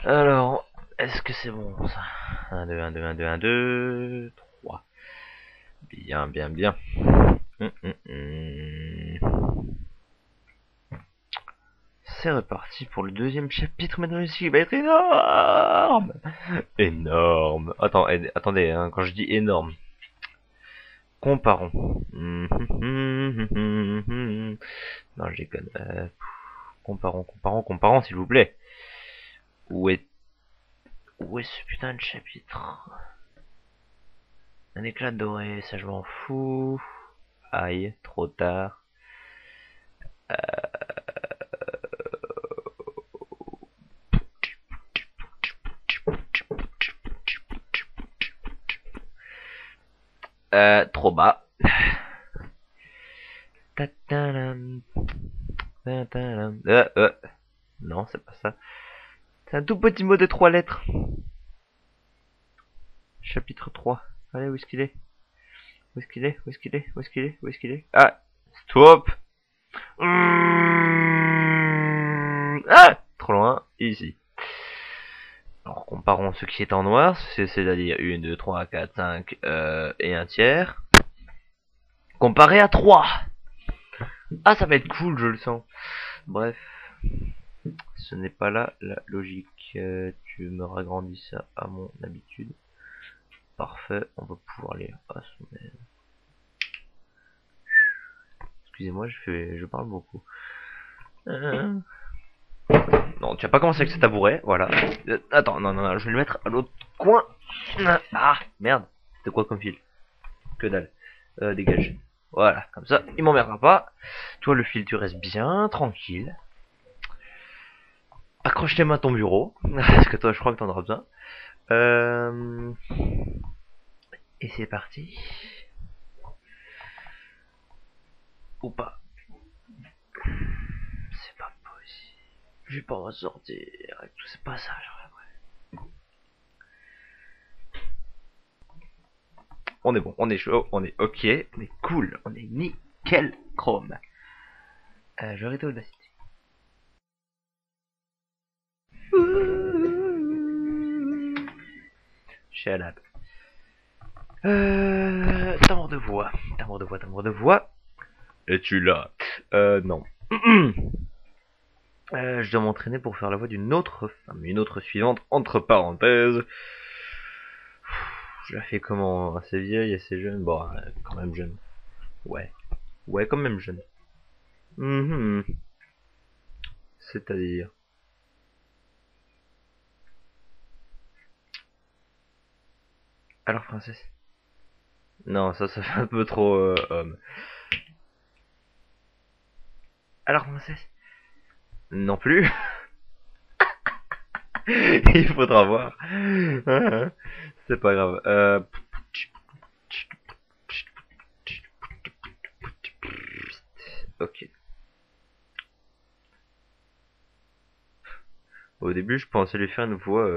Alors, est-ce que c'est bon ça? 1, 2, 1, 2, 1, 2, 1, 2, 3. Bien, bien, bien. C'est reparti pour le deuxième chapitre, mesdames et messieurs, qui va être énorme. Énorme. Attendez, hein, quand je dis énorme, comparons. Non, je déconne. Comparons, s'il vous plaît. Où est, où est ce putain de chapitre? Un éclat doré, ça je m'en fous. Aïe, trop tard. Trop bas. Non, c'est pas ça. C'est un tout petit mot de 3 lettres. Chapitre 3. Allez, où est-ce qu'il est? Où est-ce qu'il est? Où est-ce qu'il est? Où est-ce qu'il est? Où est-ce qu'il est? Ah! Stop! Ah! Trop loin. Ici. Alors, comparons ce qui est en noir, c'est-à-dire 1, 2, 3, 4, 5 et un tiers. Comparé à 3. Ah, ça va être cool, je le sens. Bref. Ce n'est pas là la logique. Tu me ragrandis ça à mon habitude. Parfait, on va pouvoir lire. Ah, excusez-moi, je parle beaucoup. Non, tu vas pas commencer avec ce tabouret, voilà. Attends, non, je vais le mettre à l'autre coin. Ah, merde. C'était quoi comme fil? Que dalle. Dégage. Voilà, comme ça, il m'emmerdera pas. Toi, le fil, tu restes bien tranquille. Accroche tes mains à ton bureau, parce que toi, je crois que t'en auras besoin. Et c'est parti. Ou pas. C'est pas possible. Je vais pas m'en sortir avec tous ces passages. On est bon, on est chaud, on est ok, on est cool, on est nickel chrome. Je vais arrêter Audacity. Shut up. Tambour de voix, Es-tu là? Non. Je dois m'entraîner pour faire la voix d'une autre femme, une autre suivante, entre parenthèses. Je la fais comment? Assez vieille, assez jeune? Bon, quand même jeune. Ouais. Ouais, quand même jeune. C'est-à-dire. Alors, princesse? Non, ça fait un peu trop homme. Alors, princesse? Non plus. Il faudra voir. C'est pas grave. Ok. Au début, je pensais lui faire une voix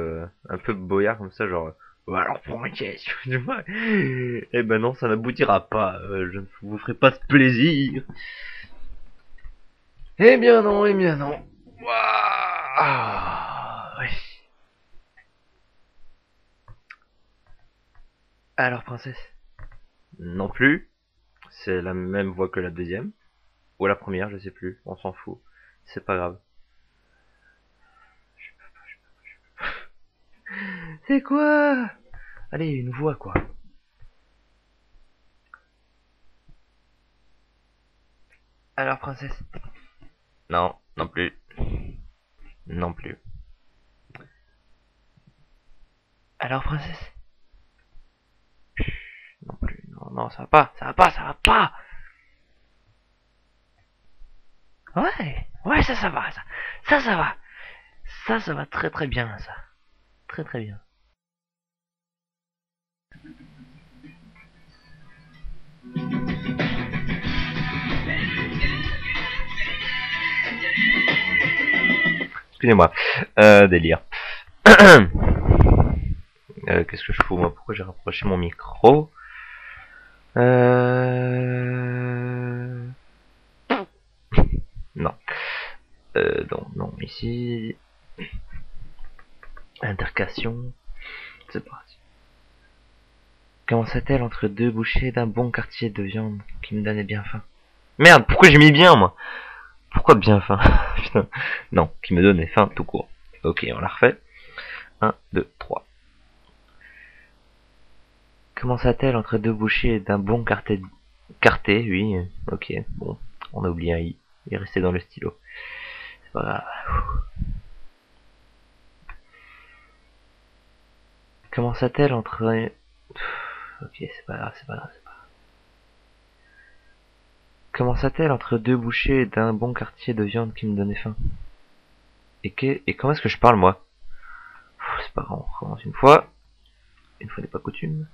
un peu boyard comme ça, genre. Alors princesse, tu vois. Eh ben non, ça n'aboutira pas. Je ne vous ferai pas ce plaisir. Eh bien non, eh bien non. Ah, oui. Alors princesse? Non plus. C'est la même voix que la deuxième. Ou la première, je sais plus. On s'en fout. C'est pas grave. C'est quoi? Allez, une voix quoi. Alors princesse? Non, non plus. Non plus. Alors princesse? Non plus. Non, non, ça va pas, ça va pas, ça va pas. Ouais, ouais, ça va, ça va. Ça va très très bien, ça. Très très bien. Excusez-moi. Délire. Qu'est-ce que je fous moi? Pourquoi j'ai rapproché mon micro? Non. Non, non, ici. Intercation. C'est parti. Commença-t-elle entre deux bouchées d'un bon quartier de viande qui me donnait bien faim. Merde, pourquoi j'ai mis bien, moi? Pourquoi bien faim? Putain. Non, qui me donnait faim tout court. Ok, on la refait. 1, 2, 3. Commença-t-elle entre deux bouchées d'un bon quartier... Quartier, oui. Ok, bon. On a oublié un i. Il est resté dans le stylo. C'est pas grave. Commença-t-elle entre... Ok, c'est pas grave, c'est pas grave, c'est pas grave. Commença-t-elle entre deux bouchées d'un bon quartier de viande qui me donnait faim? Et comment est-ce que je parle, moi? C'est pas grave, on recommence une fois. Une fois n'est pas coutume.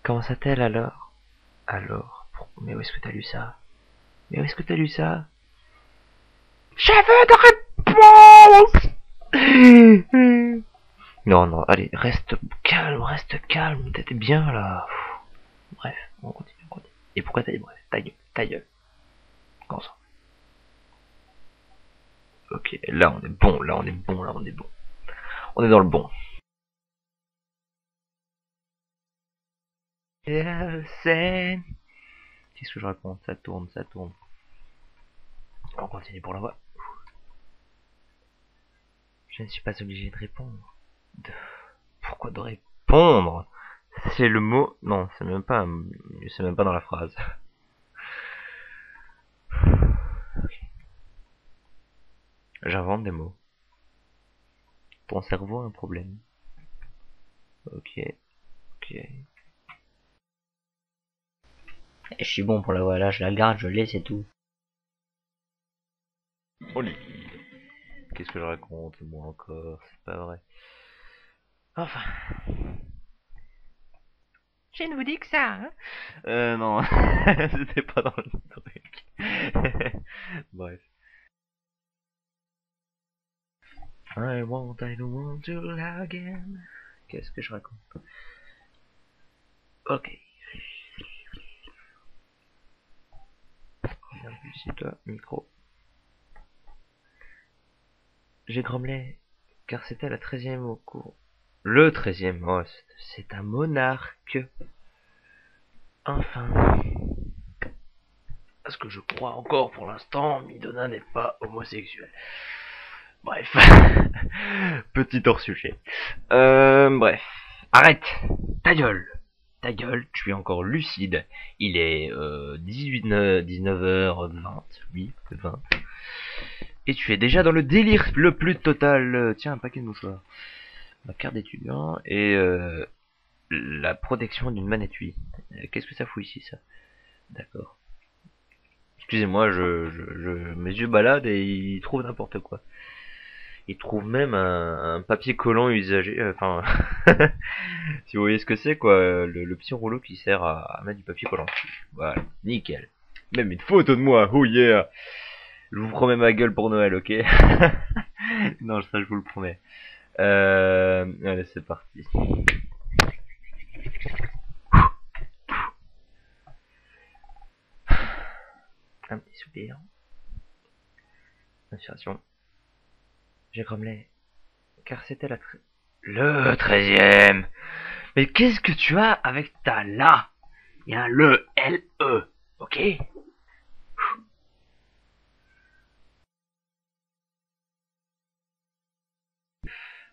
Commença-t-elle alors? Alors, mais où est-ce que t'as lu ça? Mais où est-ce que t'as lu ça? Je veux de réponse. Non, non, allez, reste calme, t'étais bien là. Bref, on continue, on continue. Et pourquoi t'as dit bref? Ta gueule. Concentre. Ok, là on est bon, là on est bon, là on est bon. On est dans le bon. C'est... Qu'est-ce que je raconte? Ça tourne, ça tourne. On continue pour la voix. Je ne suis pas obligé de répondre. Pourquoi de répondre? C'est le mot... Non, c'est même pas dans la phrase. J'invente des mots. Ton cerveau a un problème. Ok, ok. Je suis bon pour la voix, là, je la garde, je l'ai, c'est tout. Oli. Qu'est-ce que je raconte, moi encore? C'est pas vrai. Enfin. Je ne vous dis que ça, hein. Non. C'était pas dans le truc. Bref. I don't want to lie again. Qu'est-ce que je raconte? Ok. Reviens plus ici, toi, micro. J'ai grommelé, car c'était la 13e au cours. Le 13e, oh, c'est un monarque. Enfin. Parce que je crois encore pour l'instant, Midona n'est pas homosexuel. Bref. Petit hors-sujet. Bref. Arrête. Ta gueule. Ta gueule, tu es encore lucide. Il est 19h20. Oui, 20. Et tu es déjà dans le délire le plus total. Tiens, un paquet de mouchoirs. Ma carte d'étudiant et la protection d'une manette UI. Qu'est-ce que ça fout ici, ça? D'accord. Excusez-moi, mes yeux baladent et ils trouvent n'importe quoi. Ils trouvent même un papier collant usagé. Enfin, si vous voyez ce que c'est, quoi, le petit rouleau qui sert à mettre du papier collant. Voilà, nickel. Même une photo de moi, oh yeah. Je vous promets ma gueule pour Noël, ok? Non, ça je vous le promets. Allez, c'est parti. Un petit soupir. Inspiration. J'ai grommelé, car c'était le 13e. Mais qu'est-ce que tu as avec ta la? Il y a un le, L-E, ok?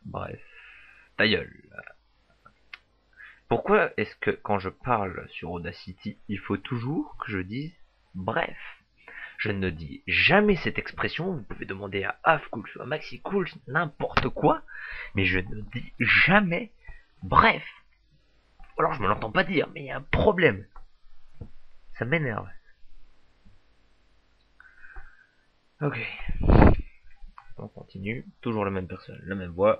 Bref, ta gueule. Pourquoi est-ce que quand je parle sur Audacity, il faut toujours que je dise bref? Je ne dis jamais cette expression, vous pouvez demander à Afcool, à Maxicool, n'importe quoi, mais je ne dis jamais bref. Alors je me l'entends pas dire, mais il y a un problème. Ça m'énerve. Ok. On continue. Toujours la même personne, la même voix.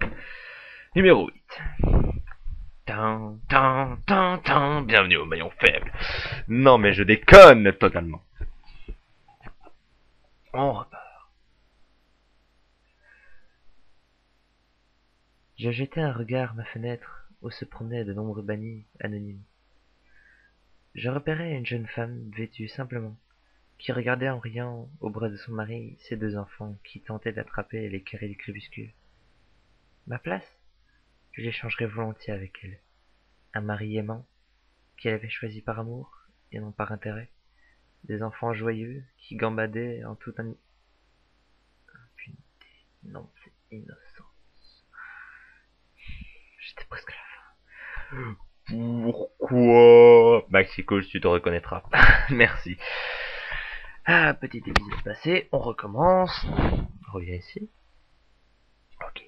Numéro 8. Bienvenue au maillon faible. Non mais je déconne totalement. On repart. Je jetai un regard à ma fenêtre où se promenaient de nombreux bannis anonymes. Je repérais une jeune femme vêtue simplement, qui regardait en riant au bras de son mari ses deux enfants qui tentaient d'attraper les carrés du crépuscule. Ma place, je l'échangerais volontiers avec elle. Un mari aimant, qu'elle avait choisi par amour et non par intérêt. Des enfants joyeux qui gambadaient en toute impunité. Non, c'est innocent. J'étais presque là. Pourquoi Maxi Coach, tu te reconnaîtras. Merci. Ah, petit épisode passé, on recommence. On revient ici. Ok.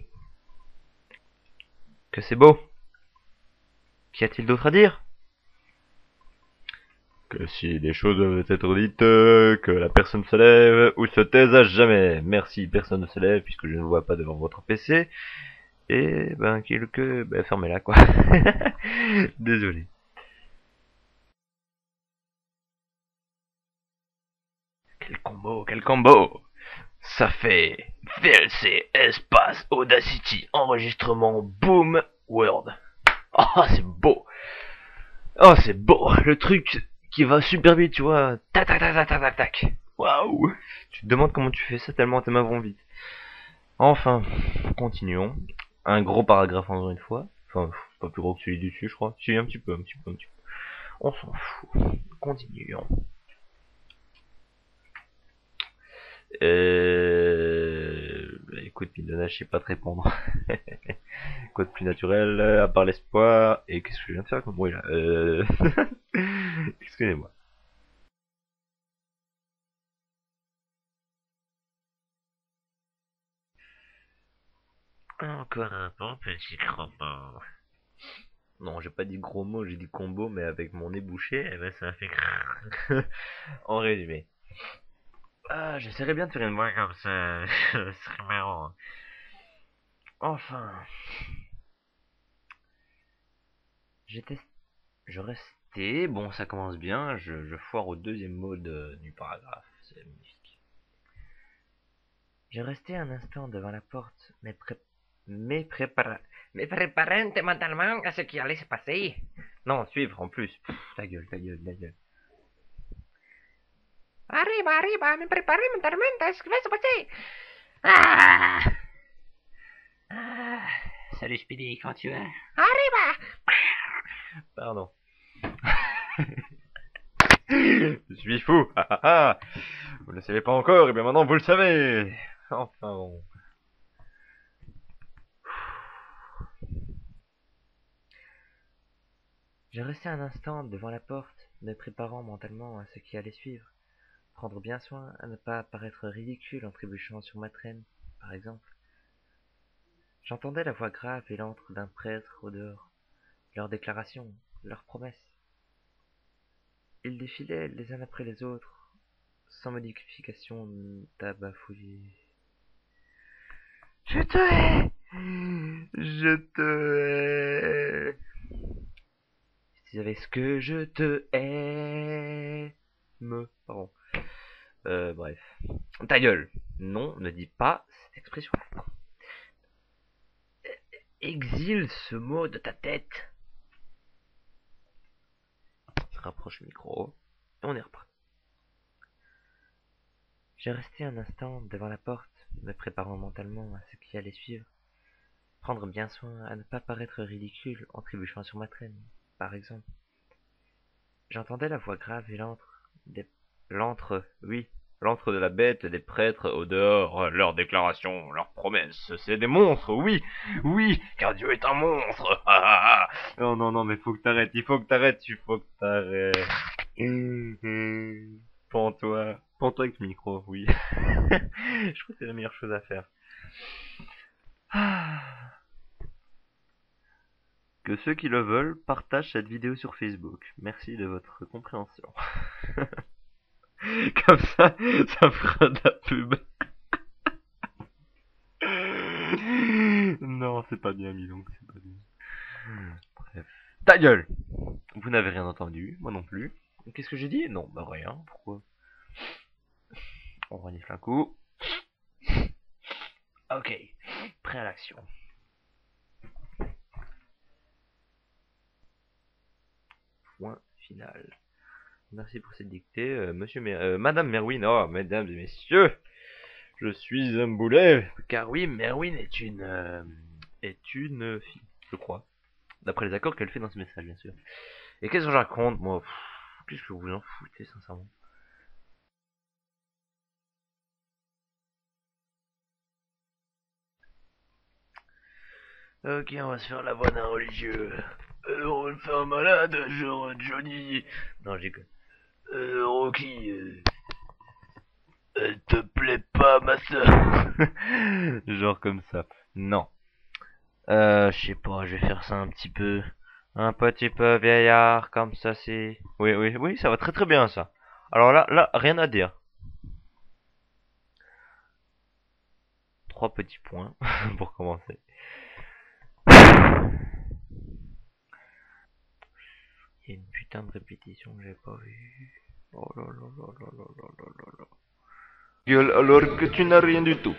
Que c'est beau. Qu'y a-t-il d'autre à dire? Que si des choses doivent être dites, que la personne se lève ou se taise à jamais. Merci, personne ne se lève puisque je ne vois pas devant votre PC. Et ben fermez-la quoi. Désolé. Quel combo, quel combo. Ça fait VLC, espace, Audacity, enregistrement, boom, Word. Oh, c'est beau. Oh, c'est beau. Le truc qui va super vite, tu vois. Tac, tac, tac, tac, tac, tac, tac. Waouh. Tu te demandes comment tu fais ça tellement tes mains vont vite. Enfin, continuons. Un gros paragraphe encore une fois. Enfin, pas plus gros que celui du dessus, je crois. Si, un petit peu, un petit peu, un petit peu. On s'en fout. Continuons. Écoute, Midona, je sais pas te répondre. Quoi de plus naturel, à part l'espoir. Et qu'est-ce que je viens de faire comme bruit là Excusez-moi. Encore un bon petit combo. Non, j'ai pas dit gros mots, j'ai dit combo, mais avec mon nez bouché, eh ben ça a fait en résumé. Ah, j'essaierais bien de faire une voix comme ça. Ce serait marrant. Enfin. J'étais. Je restais. Bon, ça commence bien. Je foire au deuxième mot du paragraphe. C'est magnifique. Je restais un instant devant la porte, mais préparant mentalement à ce qui allait se passer. Non, suivre en plus. Pff, ta gueule, ta gueule, ta gueule. Arriba, me préparer mentalement à ce qui va se passer. Ah, ah. Salut Speedy, comment tu vas? Arriba. Pardon. Je suis fou. Ah, ah, ah. Vous ne le savez pas encore, et bien maintenant vous le savez. Enfin bon. Je restais un instant devant la porte, me préparant mentalement à ce qui allait suivre. Prendre bien soin à ne pas paraître ridicule en trébuchant sur ma traîne, par exemple. J'entendais la voix grave et lente d'un prêtre au dehors, leurs déclarations, leurs promesses. Ils défilaient les uns après les autres, sans modification tabafouillée. Je te hais! Je te hais! Si savais ce que je te hais! Pardon. Bref. Ta gueule! Non, ne dis pas cette expression-là. Exile ce mot de ta tête! Se rapproche le micro. Et on est reparti. J'ai resté un instant devant la porte, me préparant mentalement à ce qui allait suivre. Prendre bien soin à ne pas paraître ridicule en trébuchant sur ma traîne, par exemple. J'entendais la voix grave et l'antre de la bête des prêtres au dehors, leurs déclarations, leurs promesses, c'est des monstres, oui, oui, car Dieu est un monstre, ah, ah, ah. Non, non, non, mais faut que t'arrêtes, il faut que t'arrêtes. Pends-toi avec le micro, oui. Je crois que c'est la meilleure chose à faire. Que ceux qui le veulent partagent cette vidéo sur Facebook. Merci de votre compréhension. Comme ça fera de la pub. Non, c'est pas bien, Milon, c'est pas bien. Bref. Ta gueule! Vous n'avez rien entendu, moi non plus. Qu'est-ce que j'ai dit? Non, bah rien, pourquoi? On renifle un coup. Ok, prêt à l'action. Point final. Merci pour cette dictée, Madame Merwin. Oh, mesdames et messieurs, je suis un boulet. Car oui, Merwin est est une fille, je crois. D'après les accords qu'elle fait dans ce message, bien sûr. Et qu'est-ce que je raconte, moi? Qu'est-ce que vous en foutez, sincèrement? Ok, on va se faire la voix d'un religieux. On va le faire un malade, genre Johnny. Non, j'ai que. Rocky, elle te plaît pas, ma soeur. Genre comme ça. Non. Je sais pas, je vais faire ça un petit peu vieillard, comme ça, c'est. Oui, oui, oui, ça va très très bien, ça. Alors là, rien à dire. 3 petits points pour commencer. Il y a une putain de répétition que j'ai pas vue. Oh là là là là là là là là là. Gueule alors que tu n'as rien du tout.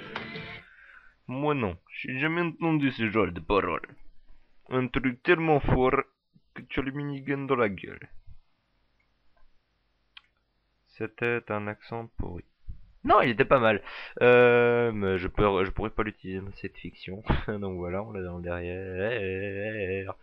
Moi non, j'ai jamais entendu ce genre de parole. Un truc tellement fort que tu as le minigun dans la gueule. C'était un accent pourri. Non, il était pas mal. Mais je pourrais pas l'utiliser dans cette fiction. Donc voilà, on l'a dans le derrière.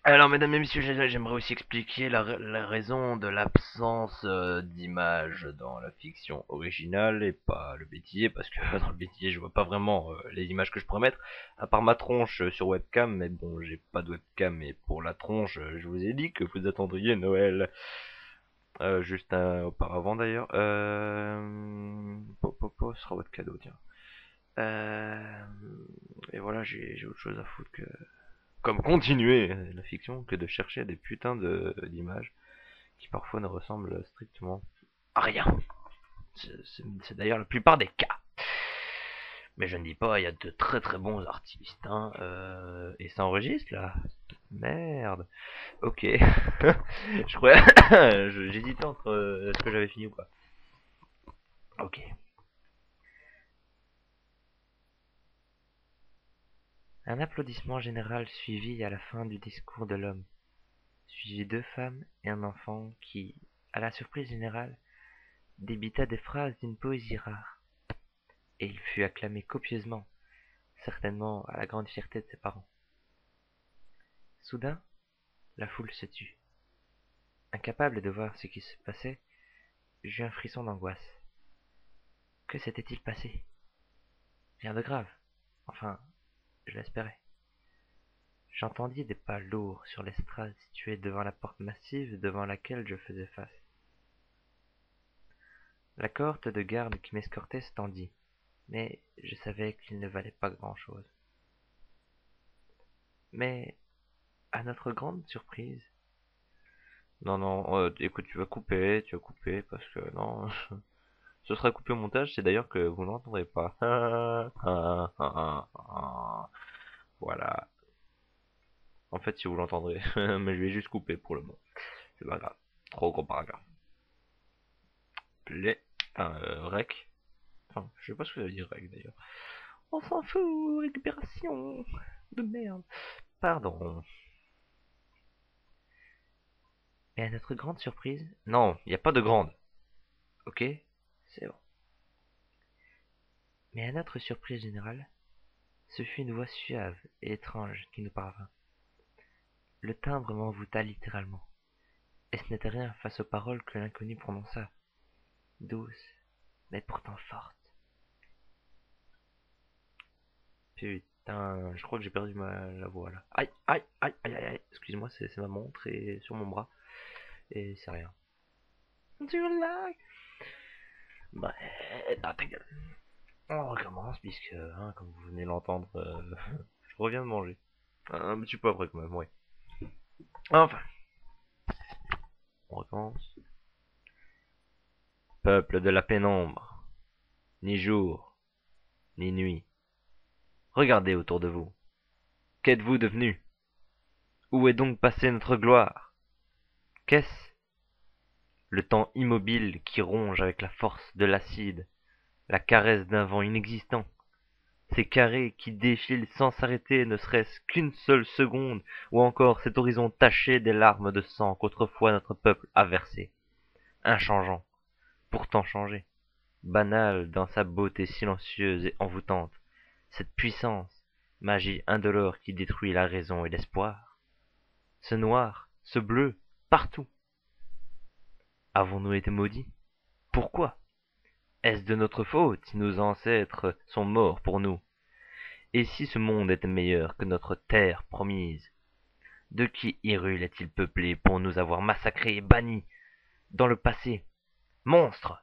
Alors, mesdames et messieurs, j'aimerais aussi expliquer la raison de l'absence d'image dans la fiction originale et pas le bêtisier, parce que dans le bêtisier, je vois pas vraiment les images que je pourrais mettre, à part ma tronche sur webcam, mais bon, j'ai pas de webcam, et pour la tronche, je vous ai dit que vous attendriez Noël. Juste auparavant d'ailleurs. Ce sera votre cadeau, tiens. Et voilà, j'ai autre chose à foutre que comme continuer la fiction que de chercher des putains d'images qui parfois ne ressemblent strictement à rien. C'est d'ailleurs la plupart des cas. Mais je ne dis pas, il y a de très très bons artistes. Hein, et ça enregistre là. Merde. Ok. Je croyais. J'hésitais entre est-ce que j'avais fini ou pas. Ok. Un applaudissement général suivit à la fin du discours de l'homme, suivi 2 femmes et un enfant qui, à la surprise générale, débita des phrases d'une poésie rare, et il fut acclamé copieusement, certainement à la grande fierté de ses parents. Soudain, la foule se tut. Incapable de voir ce qui se passait, j'eus un frisson d'angoisse. Que s'était-il passé? Rien de grave. Enfin, je l'espérais. J'entendis des pas lourds sur l'estrade située devant la porte massive devant laquelle je faisais face. La cohorte de gardes qui m'escortait se tendit, mais je savais qu'il ne valait pas grand-chose. Mais, à notre grande surprise... Non, non, écoute, tu vas couper, parce que non, ce sera coupé au montage, c'est d'ailleurs que vous n'entendrez pas. Voilà. En fait, si vous l'entendrez, mais je vais juste couper pour le moment. C'est pas grave. Trop gros paragraphe. Play, rec. Enfin, je sais pas ce que ça veut dire rec d'ailleurs. On s'en fout, récupération de merde. Pardon. Et à notre grande surprise... Non, il n'y a pas de grande. Ok? C'est bon. Mais à notre surprise générale, ce fut une voix suave et étrange qui nous parvint. Le timbre m'envoûta littéralement. Et ce n'était rien face aux paroles que l'inconnu prononça, douces, mais pourtant fortes. Putain, je crois que j'ai perdu la voix là. Aïe, aïe, aïe, aïe, aïe, aïe. Excuse-moi, c'est ma montre et sur mon bras. Et c'est rien. Tu like? Bah, ah, ta gueule. On recommence puisque, hein, comme vous venez d'entendre, je reviens de manger. Un petit peu après quand même, ouais. Enfin, on recommence. Peuple de la pénombre, ni jour, ni nuit. Regardez autour de vous. Qu'êtes-vous devenu? Où est donc passée notre gloire? Qu'est-ce? Le temps immobile qui ronge avec la force de l'acide, la caresse d'un vent inexistant. Ces carrés qui défilent sans s'arrêter ne serait-ce qu'une seule seconde, ou encore cet horizon taché des larmes de sang qu'autrefois notre peuple a versé. Inchangeant, pourtant changé, banal dans sa beauté silencieuse et envoûtante, cette puissance, magie indolore qui détruit la raison et l'espoir. Ce noir, ce bleu, partout. Avons-nous été maudits? Pourquoi? Est-ce de notre faute si nos ancêtres sont morts pour nous? Et si ce monde était meilleur que notre terre promise? De qui Hyrule est-il peuplé pour nous avoir massacrés et bannis dans le passé? Monstres!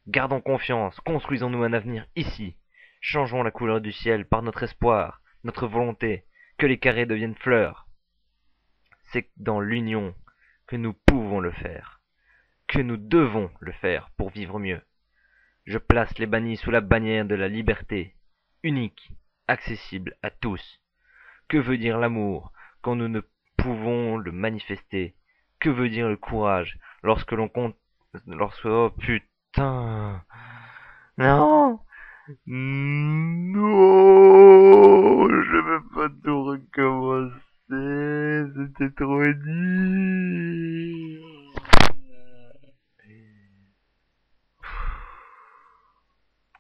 Gardons confiance, construisons-nous un avenir ici. Changeons la couleur du ciel par notre espoir, notre volonté, que les carrés deviennent fleurs. C'est dans l'union que nous pouvons le faire, que nous devons le faire pour vivre mieux. Je place les bannis sous la bannière de la liberté, unique, accessible à tous. Que veut dire l'amour quand nous ne pouvons le manifester? Que veut dire le courage lorsque l'on compte... Oh putain... Non! Non! Je veux pas tout recommencer, c'était trop dur.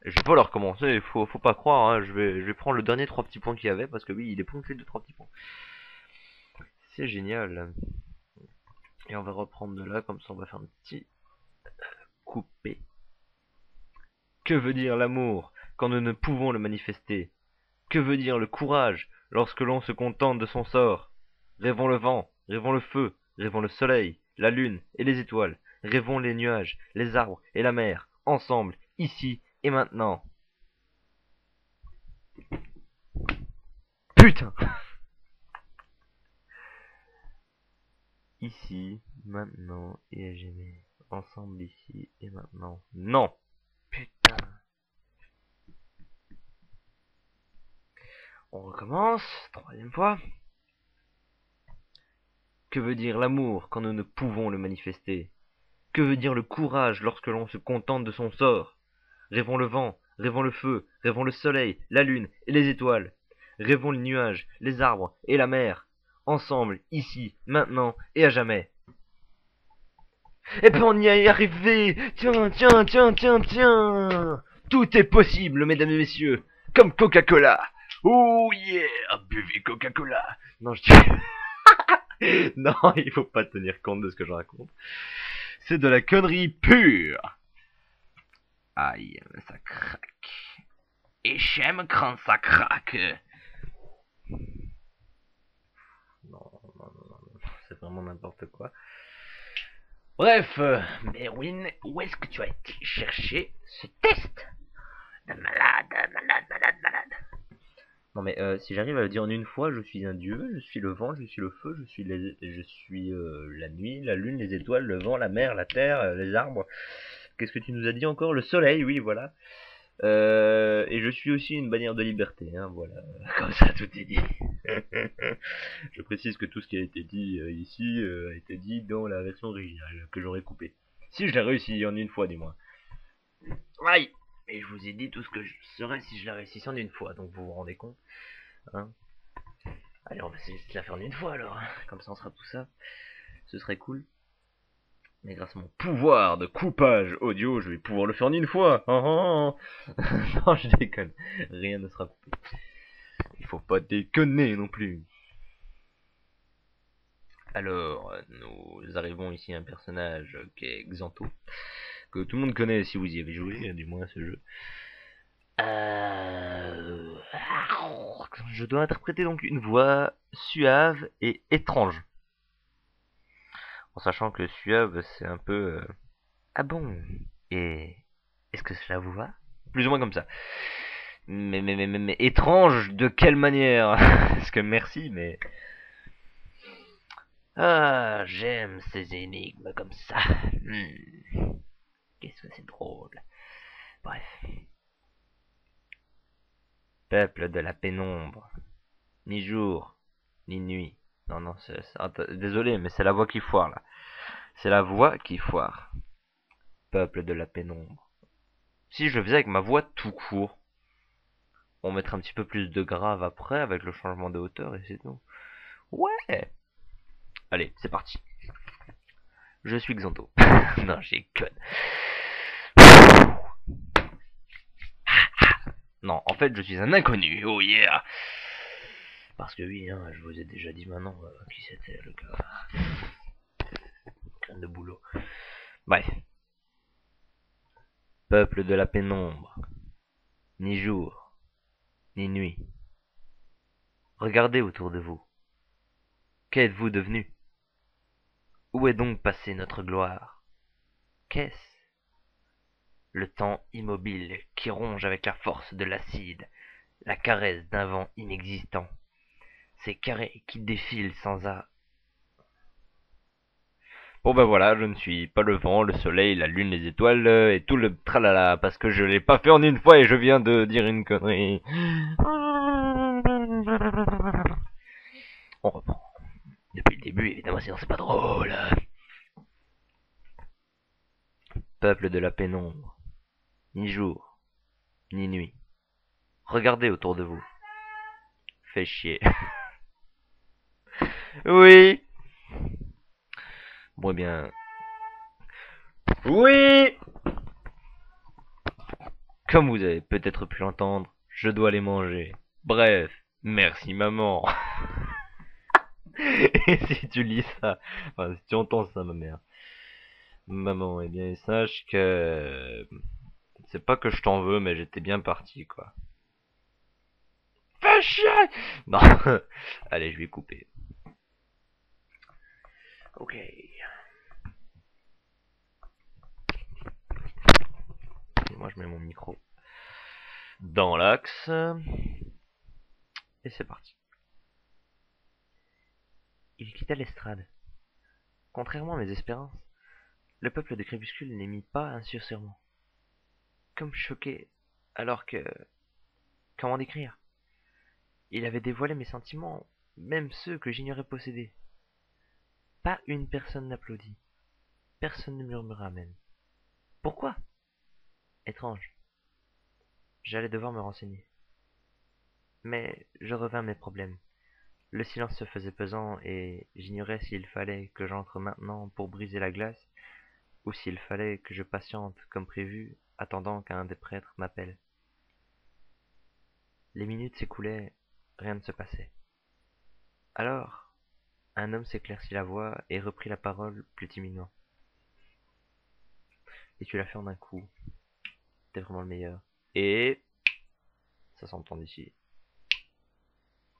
Je vais pas le recommencer, faut pas croire, hein. Je vais prendre le dernier 3 petits points qu'il y avait, parce que oui, il est ponctué de 3 petits points. C'est génial. Et on va reprendre de là, comme ça on va faire un petit coupé. Que veut dire l'amour quand nous ne pouvons le manifester? Que veut dire le courage lorsque l'on se contente de son sort? Rêvons le vent, rêvons le feu, rêvons le soleil, la lune et les étoiles. Rêvons les nuages, les arbres et la mer, ensemble, ici et maintenant. Putain! Ici, maintenant et à jamais. Ensemble, ici et maintenant. Non! Putain! On recommence, 3e fois. Que veut dire l'amour quand nous ne pouvons le manifester? Que veut dire le courage lorsque l'on se contente de son sort? Rêvons le vent, rêvons le feu, rêvons le soleil, la lune et les étoiles. Rêvons les nuages, les arbres et la mer. Ensemble, ici, maintenant et à jamais. Eh ben on y est arrivé! Tiens, tiens, tiens, tiens, tiens! Tout est possible, mesdames et messieurs! Comme Coca-Cola! Oh yeah! Buvez Coca-Cola! Non, je dis... Non, il faut pas tenir compte de ce que je raconte. C'est de la connerie pure! Aïe, ça craque. Et j'aime quand ça craque. Non, c'est vraiment n'importe quoi. Bref, Merwin, où est-ce que tu as été chercher ce test? De malade, malade, malade, malade. Non mais si j'arrive à le dire en une fois, je suis un dieu, je suis le vent, je suis le feu, je suis la nuit, la lune, les étoiles, le vent, la mer, la terre, les arbres. Qu'est-ce que tu nous as dit encore? Le soleil, oui, voilà. Et je suis aussi une bannière de liberté, hein, voilà. Comme ça, tout est dit. Je précise que tout ce qui a été dit ici a été dit dans la version originale, que j'aurais coupé. Si je l'ai réussi en une fois, du moins. Aïe! Et je vous ai dit tout ce que je serais si je la réussissais en une fois, donc vous vous rendez compte, hein? Allez, on va essayer de la faire en une fois alors, comme ça on sera tout ça. Ce serait cool. Mais grâce à mon pouvoir de coupage audio, je vais pouvoir le faire en une fois. Non, je déconne. Rien ne sera coupé. Il faut pas déconner non plus. Alors, nous arrivons ici à un personnage qui est Xanto, que tout le monde connaît si vous y avez joué, du moins à ce jeu. Je dois interpréter donc une voix suave et étrange. En sachant que suave, c'est un peu... Ah bon? Et est-ce que cela vous va? Plus ou moins comme ça. Mais étrange, de quelle manière? Parce que merci, mais... Ah, j'aime ces énigmes comme ça. Qu'est-ce que c'est drôle. Bref. Peuple de la pénombre. Ni jour, ni nuit. Non, désolé, mais c'est la voix qui foire, là. C'est la voix qui foire. Peuple de la pénombre. Si je le faisais avec ma voix tout court, on mettrait un petit peu plus de grave après, avec le changement de hauteur, et c'est tout. Ouais! Allez, c'est parti. Je suis Xanto. Non, j'ai conne. Non, en fait, je suis un inconnu. Oh yeah. Parce que oui, hein, je vous ai déjà dit maintenant qui c'était le gars. Crème de boulot. Bref. Peuple de la pénombre. Ni jour, ni nuit. Regardez autour de vous. Qu'êtes-vous devenu? Où est donc passée notre gloire? Qu'est-ce? Le temps immobile qui ronge avec la force de l'acide, la caresse d'un vent inexistant. Ces carrés qui défilent sans arrêt. Bon ben voilà, je ne suis pas le vent, le soleil, la lune, les étoiles et tout le tralala parce que je l'ai pas fait en une fois et je viens de dire une connerie. On reprend. Depuis le début, évidemment, sinon c'est pas drôle. Peuple de la pénombre, ni jour, ni nuit. Regardez autour de vous. Fait chier. Oui. Bon eh bien. Oui. Comme vous avez peut-être pu l'entendre, je dois les manger. Bref, merci maman. Et si tu lis ça, enfin si tu entends ça ma mère, maman, eh bien sache que c'est pas que je t'en veux, mais j'étais bien parti quoi. Fais chier. Non, allez je vais couper. Ok. Et moi je mets mon micro dans l'axe et c'est parti. Il quitta l'estrade. Contrairement à mes espérances, le peuple de Crépuscule n'émit pas un susurrement. Comme choqué, alors que... Comment décrire? Il avait dévoilé mes sentiments, même ceux que j'ignorais posséder. Pas une personne n'applaudit. Personne ne murmura même. Pourquoi? Étrange. J'allais devoir me renseigner. Mais je revins à mes problèmes. Le silence se faisait pesant et j'ignorais s'il fallait que j'entre maintenant pour briser la glace ou s'il fallait que je patiente comme prévu, attendant qu'un des prêtres m'appelle. Les minutes s'écoulaient, rien ne se passait. Alors, un homme s'éclaircit la voix et reprit la parole plus timidement. Et tu l'as fait en un coup. T'es vraiment le meilleur. Et ça s'entend d'ici.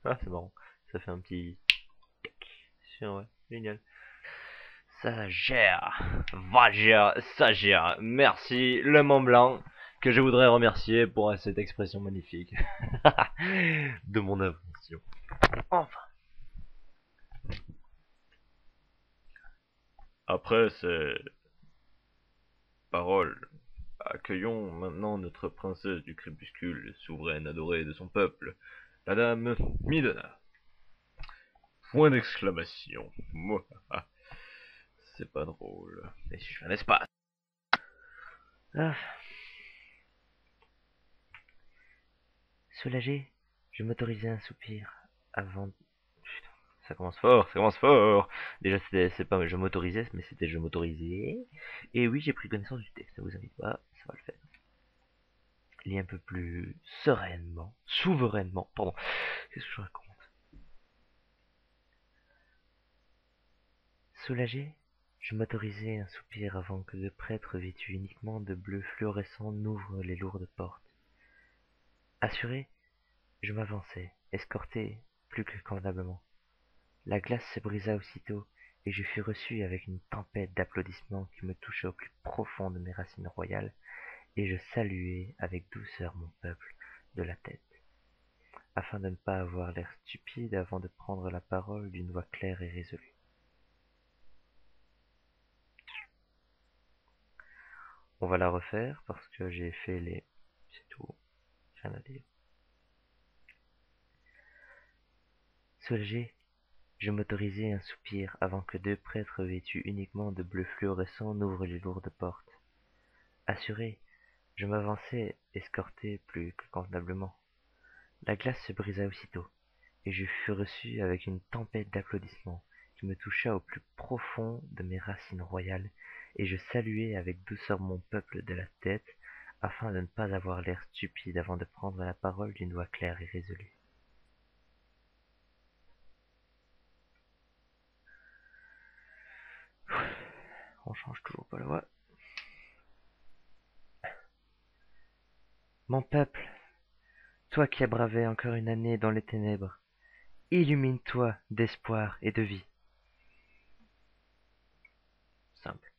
Ah, c'est marrant. Ça fait un petit... Ouais, génial. Ça gère. Va gère, ça gère. Merci, le Mont Blanc, que je voudrais remercier pour cette expression magnifique de mon invention. Enfin. Après ces paroles, accueillons maintenant notre princesse du crépuscule, souveraine adorée de son peuple, la dame Midona. Point d'exclamation. C'est pas drôle. Mais je fais un espace. Ah, soulagé, je m'autorisai un soupir avant... Putain, Ça commence fort, ça commence fort. Déjà, c'est pas je m'autorisais, mais c'était je m'autorisais. Et oui, j'ai pris connaissance du texte, ne vous inquiétez pas, ça va le faire. Lis un peu plus sereinement, souverainement, pardon. Qu'est-ce que je raconte? Soulagé, je m'autorisai un soupir avant que le prêtre vêtu uniquement de bleu fluorescent n'ouvre les lourdes portes. Assuré, je m'avançai, escorté plus que convenablement. La glace se brisa aussitôt, et je fus reçu avec une tempête d'applaudissements qui me toucha au plus profond de mes racines royales, et je saluai avec douceur mon peuple de la tête, afin de ne pas avoir l'air stupide avant de prendre la parole d'une voix claire et résolue. On va la refaire parce que j'ai fait les... C'est tout, rien à dire. Soulagé, je m'autorisai un soupir avant que deux prêtres vêtus uniquement de bleu fluorescent n'ouvrent les lourdes portes. Assuré, je m'avançai, escorté plus que convenablement. La glace se brisa aussitôt, et je fus reçu avec une tempête d'applaudissements qui me toucha au plus profond de mes racines royales, et je saluai avec douceur mon peuple de la tête, afin de ne pas avoir l'air stupide avant de prendre la parole d'une voix claire et résolue. On change toujours pas la voix. Mon peuple, toi qui as bravé encore une année dans les ténèbres, illumine-toi d'espoir et de vie. Simple.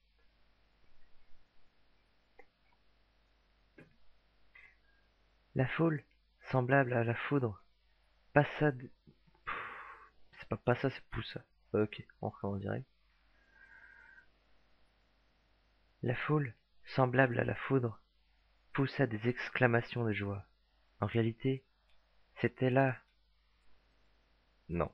La foule, semblable à la foudre, passa de... C'est pas passa, c'est poussa. Ok, on recommence direct. La foule, semblable à la foudre, poussa des exclamations de joie. En réalité, c'était là... Non.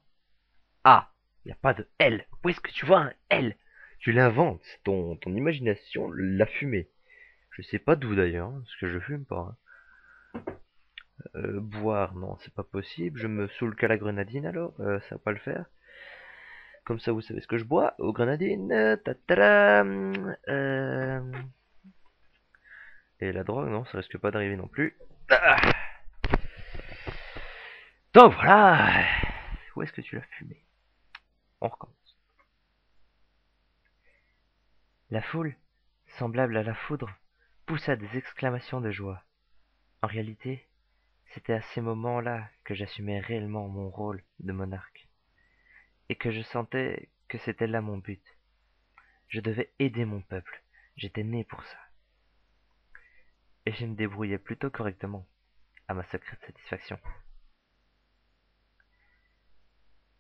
Ah, il n'y a pas de L. Où est-ce que tu vois un L? Tu l'inventes, c'est ton imagination l'a fumé. Je sais pas d'où d'ailleurs, parce que je fume pas. Boire, non, c'est pas possible. Je me saoule qu'à la grenadine alors, ça va pas le faire. Comme ça, vous savez ce que je bois aux grenadines. Et la drogue, non, ça risque pas d'arriver non plus. Ah. Donc voilà. Où est-ce que tu l'as fumé? On recommence. La foule, semblable à la foudre, poussa des exclamations de joie. En réalité, c'était à ces moments-là que j'assumais réellement mon rôle de monarque, et que je sentais que c'était là mon but. Je devais aider mon peuple, j'étais né pour ça. Et je me débrouillais plutôt correctement, à ma secrète satisfaction.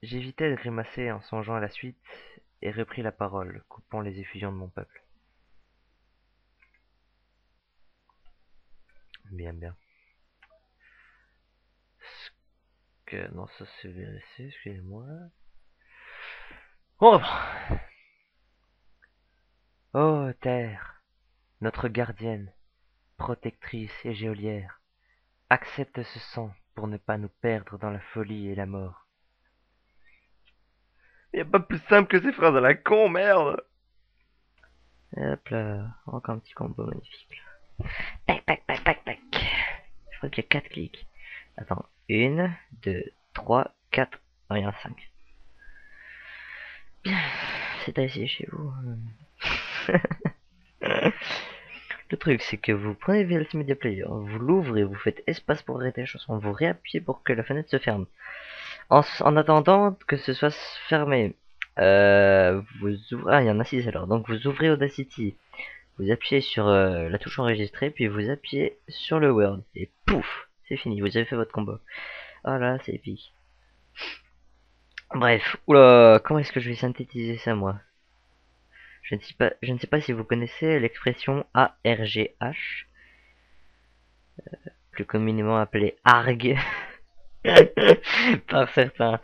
J'évitais de grimacer en songeant à la suite, et repris la parole, coupant les effusions de mon peuple. Bien, bien. Non, ça c'est vérifié, excusez-moi. On reprend. Ô terre, notre gardienne, protectrice et geôlière, accepte ce sang pour ne pas nous perdre dans la folie et la mort. Y a pas plus simple que ces phrases à la con, merde. Hop là, encore un petit combo magnifique. Tac, tac, tac, tac, tac. Je crois qu'il y a 4 clics. Attends, 1, 2, 3, 4, rien, 5. Bien, c'est assis chez vous. Le truc, c'est que vous prenez VLC Media Player, vous l'ouvrez, vous faites espace pour arrêter la chanson, vous réappuyez pour que la fenêtre se ferme. En attendant que ce soit fermé, vous ouvrez... Ah, il y en a 6 alors. Donc vous ouvrez Audacity, vous appuyez sur la touche enregistrer, puis vous appuyez sur le Word. Et pouf, c'est fini, vous avez fait votre combo. Oh là, c'est épique. Bref, oula, comment est-ce que je vais synthétiser ça moi? Je ne sais pas si vous connaissez l'expression ARGH, plus communément appelée ARG par certains.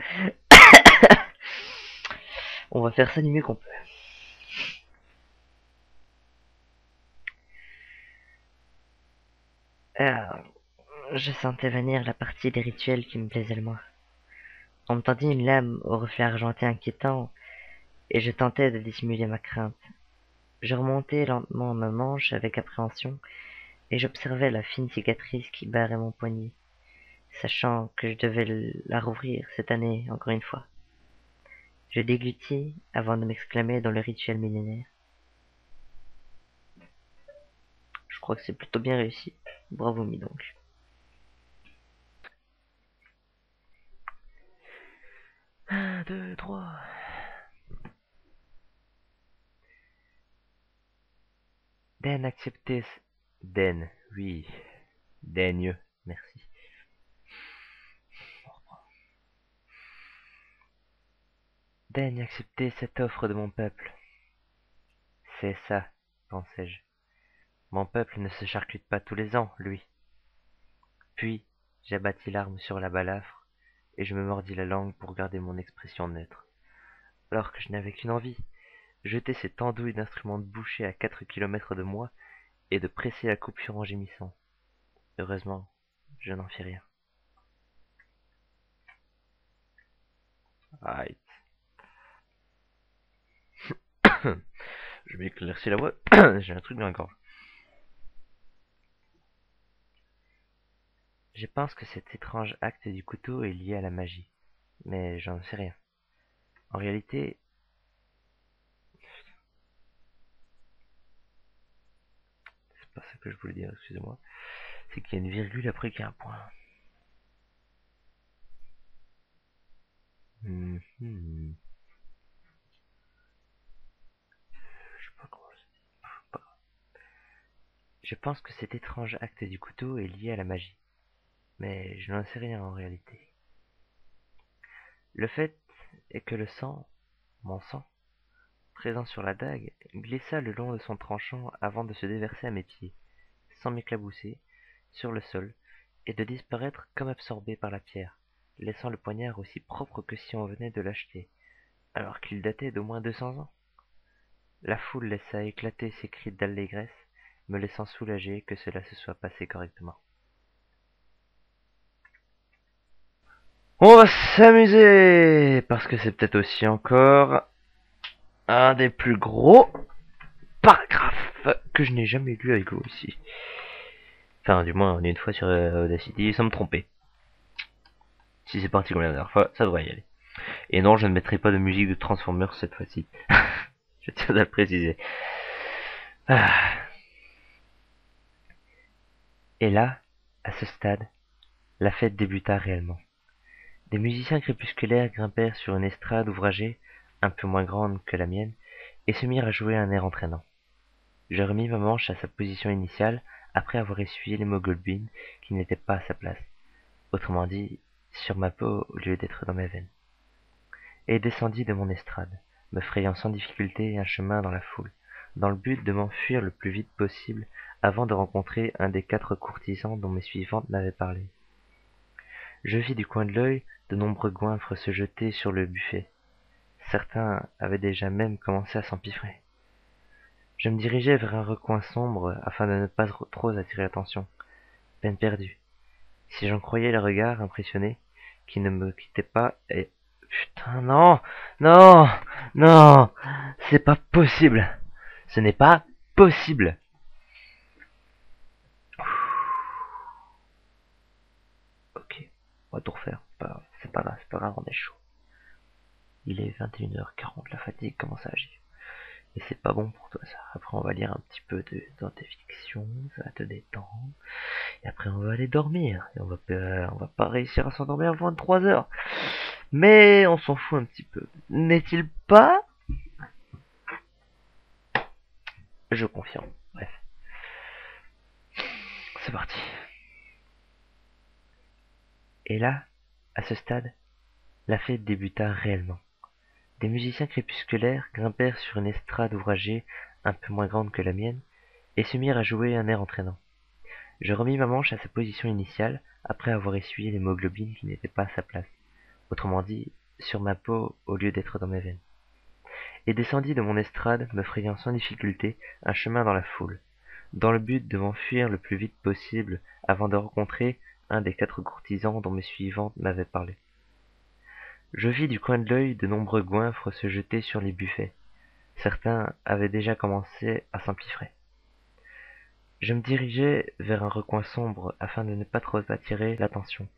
On va faire ça du mieux qu'on peut. Alors, je sentais venir la partie des rituels qui me plaisait le moins. On me tendit une lame au reflet argenté inquiétant, et je tentais de dissimuler ma crainte. Je remontais lentement ma manche avec appréhension, et j'observais la fine cicatrice qui barrait mon poignet, sachant que je devais la rouvrir cette année encore une fois. Je déglutis avant de m'exclamer dans le rituel millénaire. Je crois que c'est plutôt bien réussi. Bravo, mi donc. Un, deux, trois. Den accepté. Den, oui. Daigne, merci. Daigne accepter cette offre de mon peuple. C'est ça, pensai-je. Mon peuple ne se charcute pas tous les ans, lui. Puis, j'abattis l'arme sur la balafre, et je me mordis la langue pour garder mon expression neutre. Alors que je n'avais qu'une envie, jeter cette andouille d'instruments de boucher à 4 kilomètres de moi, et de presser la coupure en gémissant. Heureusement, je n'en fis rien. Aïe. Je vais éclaircir la voix. J'ai un truc dans la gorge. Je pense que cet étrange acte du couteau est lié à la magie, mais j'en sais rien. En réalité, c'est pas ça que je voulais dire, excusez-moi. C'est qu'il y a une virgule après qu'il y a un point. Mhm. Je sais pas comment ça se dit. Je pense que cet étrange acte du couteau est lié à la magie, mais je n'en sais rien en réalité. Le fait est que le sang, mon sang, présent sur la dague, glissa le long de son tranchant avant de se déverser à mes pieds, sans m'éclabousser, sur le sol, et de disparaître comme absorbé par la pierre, laissant le poignard aussi propre que si on venait de l'acheter, alors qu'il datait d'au moins 200 ans. La foule laissa éclater ses cris d'allégresse, me laissant soulagé que cela se soit passé correctement. On va s'amuser, parce que c'est peut-être aussi encore un des plus gros paragraphes que je n'ai jamais lu avec vous aussi. Enfin, du moins, une fois sur Audacity, sans me tromper. Si c'est parti comme la dernière fois, ça devrait y aller. Et non, je ne mettrai pas de musique de Transformers cette fois-ci. Je tiens à le préciser. Ah. Et là, à ce stade, la fête débuta réellement. Des musiciens crépusculaires grimpèrent sur une estrade ouvragée, un peu moins grande que la mienne, et se mirent à jouer un air entraînant. Je remis ma manche à sa position initiale, après avoir essuyé l'hémoglobine qui n'était pas à sa place, autrement dit, sur ma peau au lieu d'être dans mes veines, et descendis de mon estrade, me frayant sans difficulté un chemin dans la foule, dans le but de m'enfuir le plus vite possible avant de rencontrer un des 4 courtisans dont mes suivantes m'avaient parlé. Je vis du coin de l'œil de nombreux goinfres se jeter sur le buffet. Certains avaient déjà même commencé à s'empiffrer. Je me dirigeais vers un recoin sombre afin de ne pas trop attirer l'attention. Peine perdue. Si j'en croyais les regards impressionnés, qui ne me quittaient pas, et... Putain, non! Non! Non! C'est pas possible! Ce n'est pas possible! Ok, on va tout refaire. C'est pas grave, on est chaud. Il est 21h40, la fatigue commence à agir. Et c'est pas bon pour toi ça. Après on va lire un petit peu dans tes fictions, ça va te détendre. Et après on va aller dormir. Et on va pas réussir à s'endormir avant 23h. Mais on s'en fout un petit peu. N'est-il pas? Je confirme. Bref. C'est parti. Et là, à ce stade, la fête débuta réellement. Des musiciens crépusculaires grimpèrent sur une estrade ouvragée un peu moins grande que la mienne et se mirent à jouer un air entraînant. Je remis ma manche à sa position initiale après avoir essuyé l'hémoglobine qui n'était pas à sa place, autrement dit, sur ma peau au lieu d'être dans mes veines, et descendis de mon estrade, me frayant sans difficulté un chemin dans la foule, dans le but de m'enfuir le plus vite possible avant de rencontrer un des 4 courtisans dont mes suivantes m'avaient parlé. Je vis du coin de l'œil de nombreux goinfres se jeter sur les buffets. Certains avaient déjà commencé à s'empiffrer. Je me dirigeais vers un recoin sombre afin de ne pas trop attirer l'attention.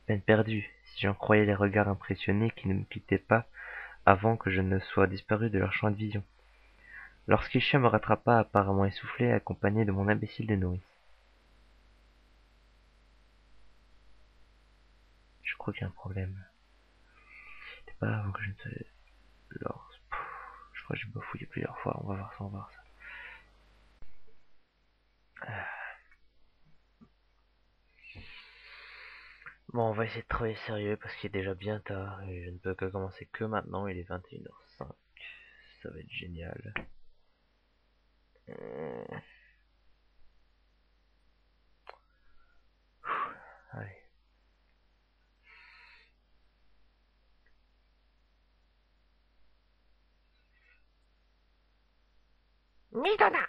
Peine perdue, si j'en croyais les regards impressionnés qui ne me quittaient pas avant que je ne sois disparu de leur champ de vision. Lorsqu'Isha me rattrapa apparemment essoufflé, accompagné de mon imbécile de nourrice. Je crois qu'il y a un problème. C'est pas avant que je ne te... Alors, je crois que j'ai bafouillé plusieurs fois, on va voir ça, on va voir ça. Bon, on va essayer de travailler sérieux parce qu'il est déjà bien tard et je ne peux que commencer que maintenant, il est 21h05. Ça va être génial. Allez. Midona!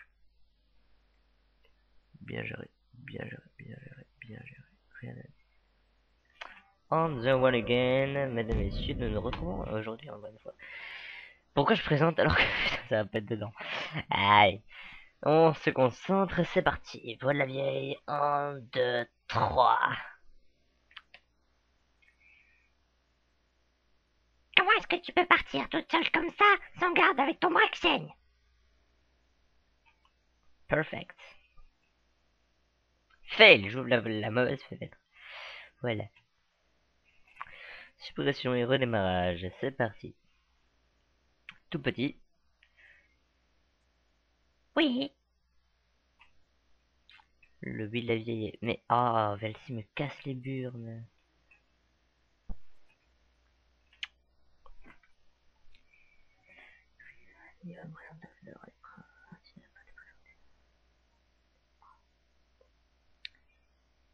Bien géré, bien géré, bien géré, bien géré. Rien à dire. On the one again, mesdames et messieurs, nous nous retrouvons aujourd'hui en bonne fois. Pourquoi je présente alors que ça va pas être dedans? Allez, on se concentre, c'est parti. Voilà la vieille. 1, 2, 3. que tu peux partir toute seule comme ça, sans garde avec ton bras qui saigne. Perfect. Fail, j'ouvre la mauvaise fenêtre. Voilà. Suppression et redémarrage, c'est parti. Tout petit. Oui. Le de la vieille. Mais ah, Velcy me casse les burnes.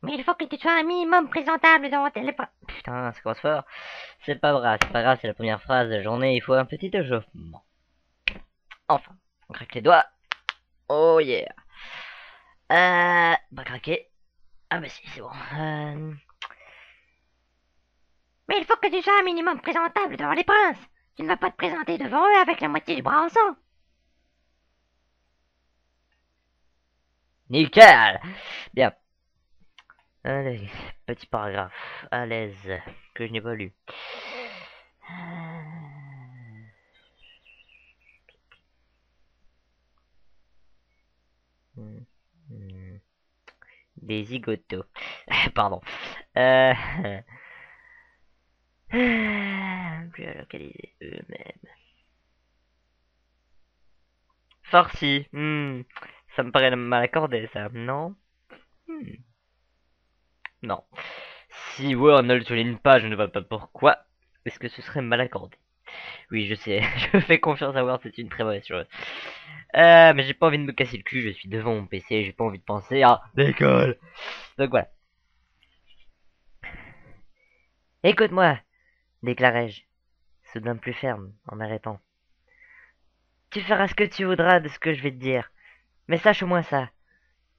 Mais il faut que tu sois un minimum présentable devant tes... Putain, ça commence fort. C'est pas grave, c'est la première phrase de la journée, il faut un petit échauffement. Enfin, on craque les doigts. Oh yeah. Pas craquer. Ah bah si, c'est bon. Mais il faut que tu sois un minimum présentable devant les princes. Tu ne vas pas te présenter devant eux avec la moitié du bras en sang. Nickel. Bien. Allez, petit paragraphe, à l'aise, que je n'ai pas lu. Des zigotos. Pardon. Plus à localiser eux-mêmes. Farci. Ça me paraît mal accordé, ça, non? Non. Si Word ne le souligne pas, je ne vois pas pourquoi est-ce que ce serait mal accordé. Oui, je sais, je fais confiance à Word, c'est une très mauvaise chose. Mais j'ai pas envie de me casser le cul, je suis devant mon PC, j'ai pas envie de penser à l'école. Donc voilà. Écoute-moi, déclarai-je, soudain plus ferme, en m'arrêtant. Tu feras ce que tu voudras de ce que je vais te dire, mais sache au moins ça.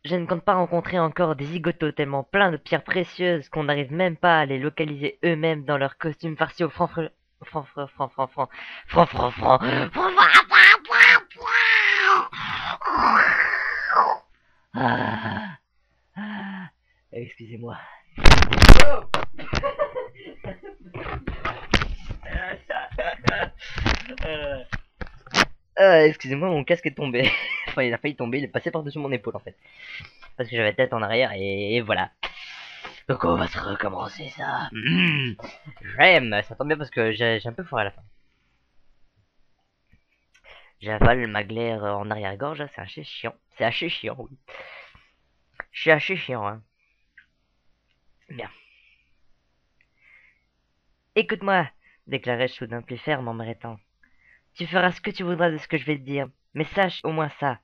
Je ne compte pas rencontrer encore des zigotos tellement pleins de pierres précieuses qu'on n'arrive même pas à les localiser eux-mêmes dans leurs costumes farcis au franc. Excusez-moi. Excusez-moi, mon casque est tombé. Enfin, il a failli tomber, il est passé par-dessus mon épaule en fait. Parce que j'avais la tête en arrière et voilà. Donc on va se recommencer ça. J'aime, ça tombe bien parce que j'ai un peu foiré à la fin. J'avale ma glaire en arrière-gorge, c'est assez chiant. C'est assez chiant, oui. Je suis assez chiant, hein. Bien. Écoute-moi, déclarai-je soudain plus ferme en m'arrêtant. Tu feras ce que tu voudras de ce que je vais te dire, mais sache au moins ça.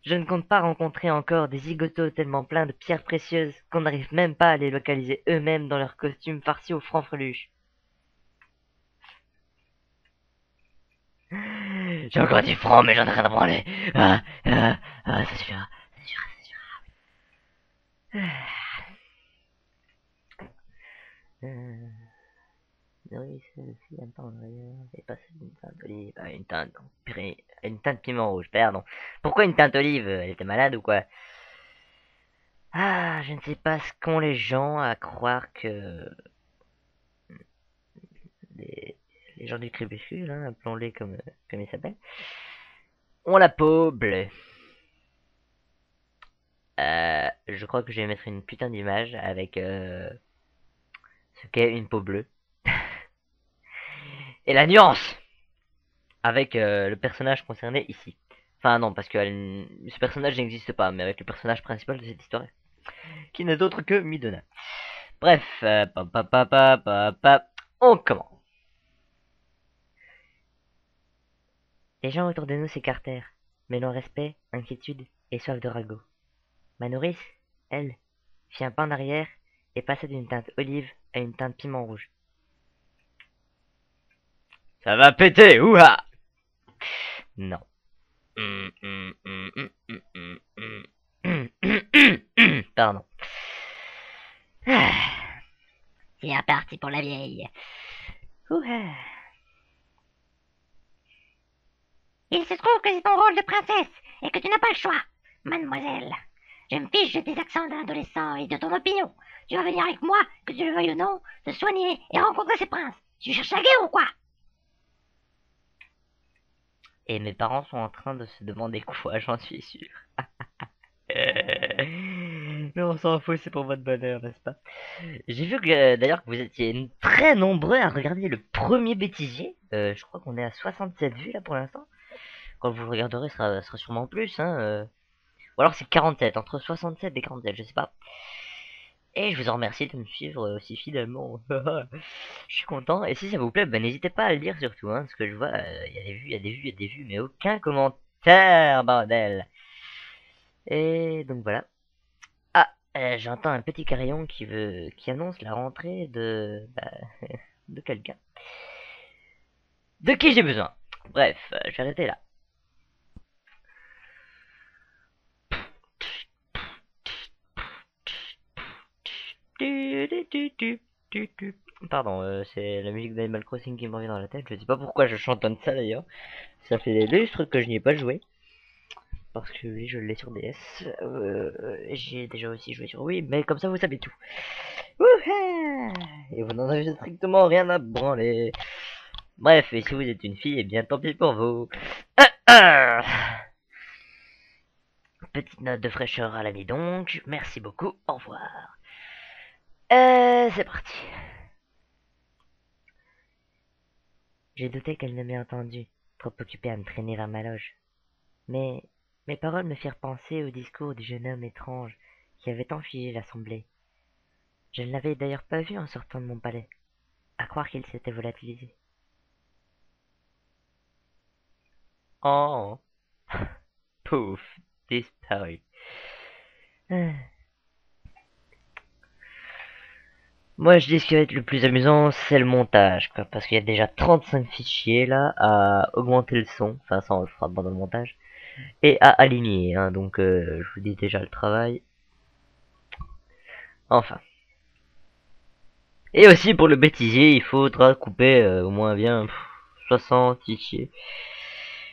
Je ne compte pas rencontrer encore des zigotos tellement pleins de pierres précieuses qu'on n'arrive même pas à les localiser eux-mêmes dans leurs costumes farcis au franc-freluche. J'ai encore du franc, mais j'en ai rien à branler. Ça suffira, ça suffira, ça suffira. Oui, celle-ci, un temps en arrière, est passée d'une teinte d'olive à une teinte piment rouge, pardon. Pourquoi une teinte olive? Elle était malade ou quoi? Ah, je ne sais pas ce qu'ont les gens à croire que les gens du crépuscule, hein, appelons-les comme ils s'appellent, ont la peau bleue. Je crois que je vais mettre une putain d'image avec ce qu'est une peau bleue. Et la nuance avec le personnage concerné ici. Enfin non, parce que ce personnage n'existe pas, mais avec le personnage principal de cette histoire, qui n'est autre que Midona. Bref, on commence. Les gens autour de nous s'écartèrent, mêlant respect, inquiétude et soif de ragot. Ma nourrice, elle, fit un pas en arrière et passa d'une teinte olive à une teinte piment rouge. Ça va péter, ouha! Non. Pardon. C'est reparti pour la vieille. Ouha. Il se trouve que c'est ton rôle de princesse et que tu n'as pas le choix, mademoiselle. Je me fiche de tes accents d'adolescent et de ton opinion. Tu vas venir avec moi, que tu le veuilles ou non, te soigner et rencontrer ces princes. Tu cherches la guerre ou quoi? Et mes parents sont en train de se demander quoi, j'en suis sûr. Mais on s'en fout, c'est pour votre bonheur, n'est-ce pas? J'ai vu que d'ailleurs que vous étiez très nombreux à regarder le premier bêtisier. Je crois qu'on est à 67 vues là pour l'instant. Quand vous le regarderez, sera sûrement plus, hein. Ou alors c'est 47, entre 67 et 47, je sais pas. Et je vous en remercie de me suivre aussi fidèlement. Je suis content. Et si ça vous plaît, ben n'hésitez pas à le dire surtout, hein, parce que je vois, il y a des vues, il y a des vues, il y a des vues, mais aucun commentaire, bordel. Et donc voilà. Ah, j'entends un petit carillon qui annonce la rentrée de quelqu'un. De qui j'ai besoin. Bref, je vais arrêter là. Pardon, c'est la musique d'Animal Crossing qui me revient dans la tête. Je sais pas pourquoi je chantonne ça d'ailleurs. Ça fait des lustres que je n'y ai pas joué. Parce que oui, je l'ai sur DS. J'ai déjà aussi joué sur Wii, mais comme ça vous savez tout. Wouhou! Et vous n'en avez strictement rien à branler. Bref, et si vous êtes une fille, eh bien tant pis pour vous. Petite note de fraîcheur à l'ami donc. Merci beaucoup, au revoir. C'est parti. J'ai douté qu'elle ne m'ait entendu, trop occupée à me traîner vers ma loge. Mais mes paroles me firent penser au discours du jeune homme étrange qui avait tant figé l'assemblée. Je ne l'avais d'ailleurs pas vu en sortant de mon palais, à croire qu'il s'était volatilisé. Oh, pouf, disparu. Moi, je dis ce qui va être le plus amusant, c'est le montage, quoi, parce qu'il y a déjà 35 fichiers là à augmenter le son, enfin ça on le fera pendant le montage, et à aligner, hein, donc je vous dis déjà le travail. Enfin. Et aussi pour le bêtisier, il faudra couper au moins bien 60 fichiers.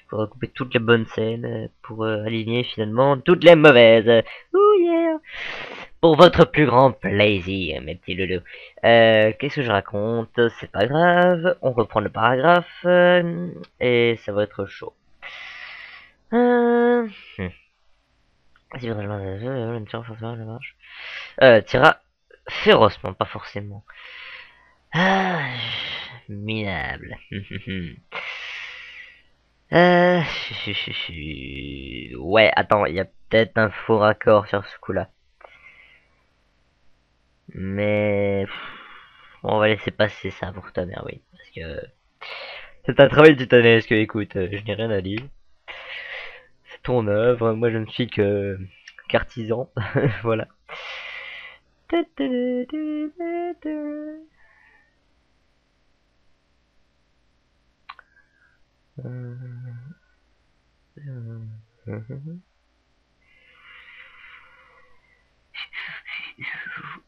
Il faudra couper toutes les bonnes scènes pour aligner finalement toutes les mauvaises. Ouh yeah! Pour votre plus grand plaisir, mes petits loulous. Qu'est-ce que je raconte? C'est pas grave. On reprend le paragraphe et ça va être chaud. Tira férocement, pas forcément. Ah, minable. Euh, ouais, attends, il y a peut-être un faux raccord sur ce coup-là. Mais on va laisser passer ça pour ta mère, oui. Parce que c'est un travail titanesque, écoute, je n'ai rien à dire. C'est ton œuvre, moi je ne suis que qu'artisan, voilà.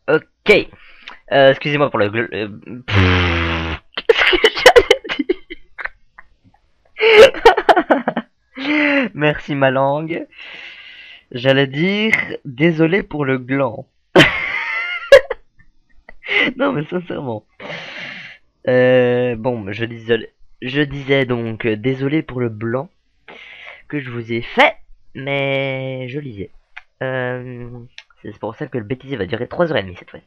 Ok. Excusez-moi pour le... Qu'est-ce que j'allais dire? Merci ma langue. J'allais dire désolé pour le gland. Non mais sincèrement. Bon, je disais donc désolé pour le blanc que je vous ai fait, mais je lisais. C'est pour ça que le bêtisier va durer 3h30 cette fois.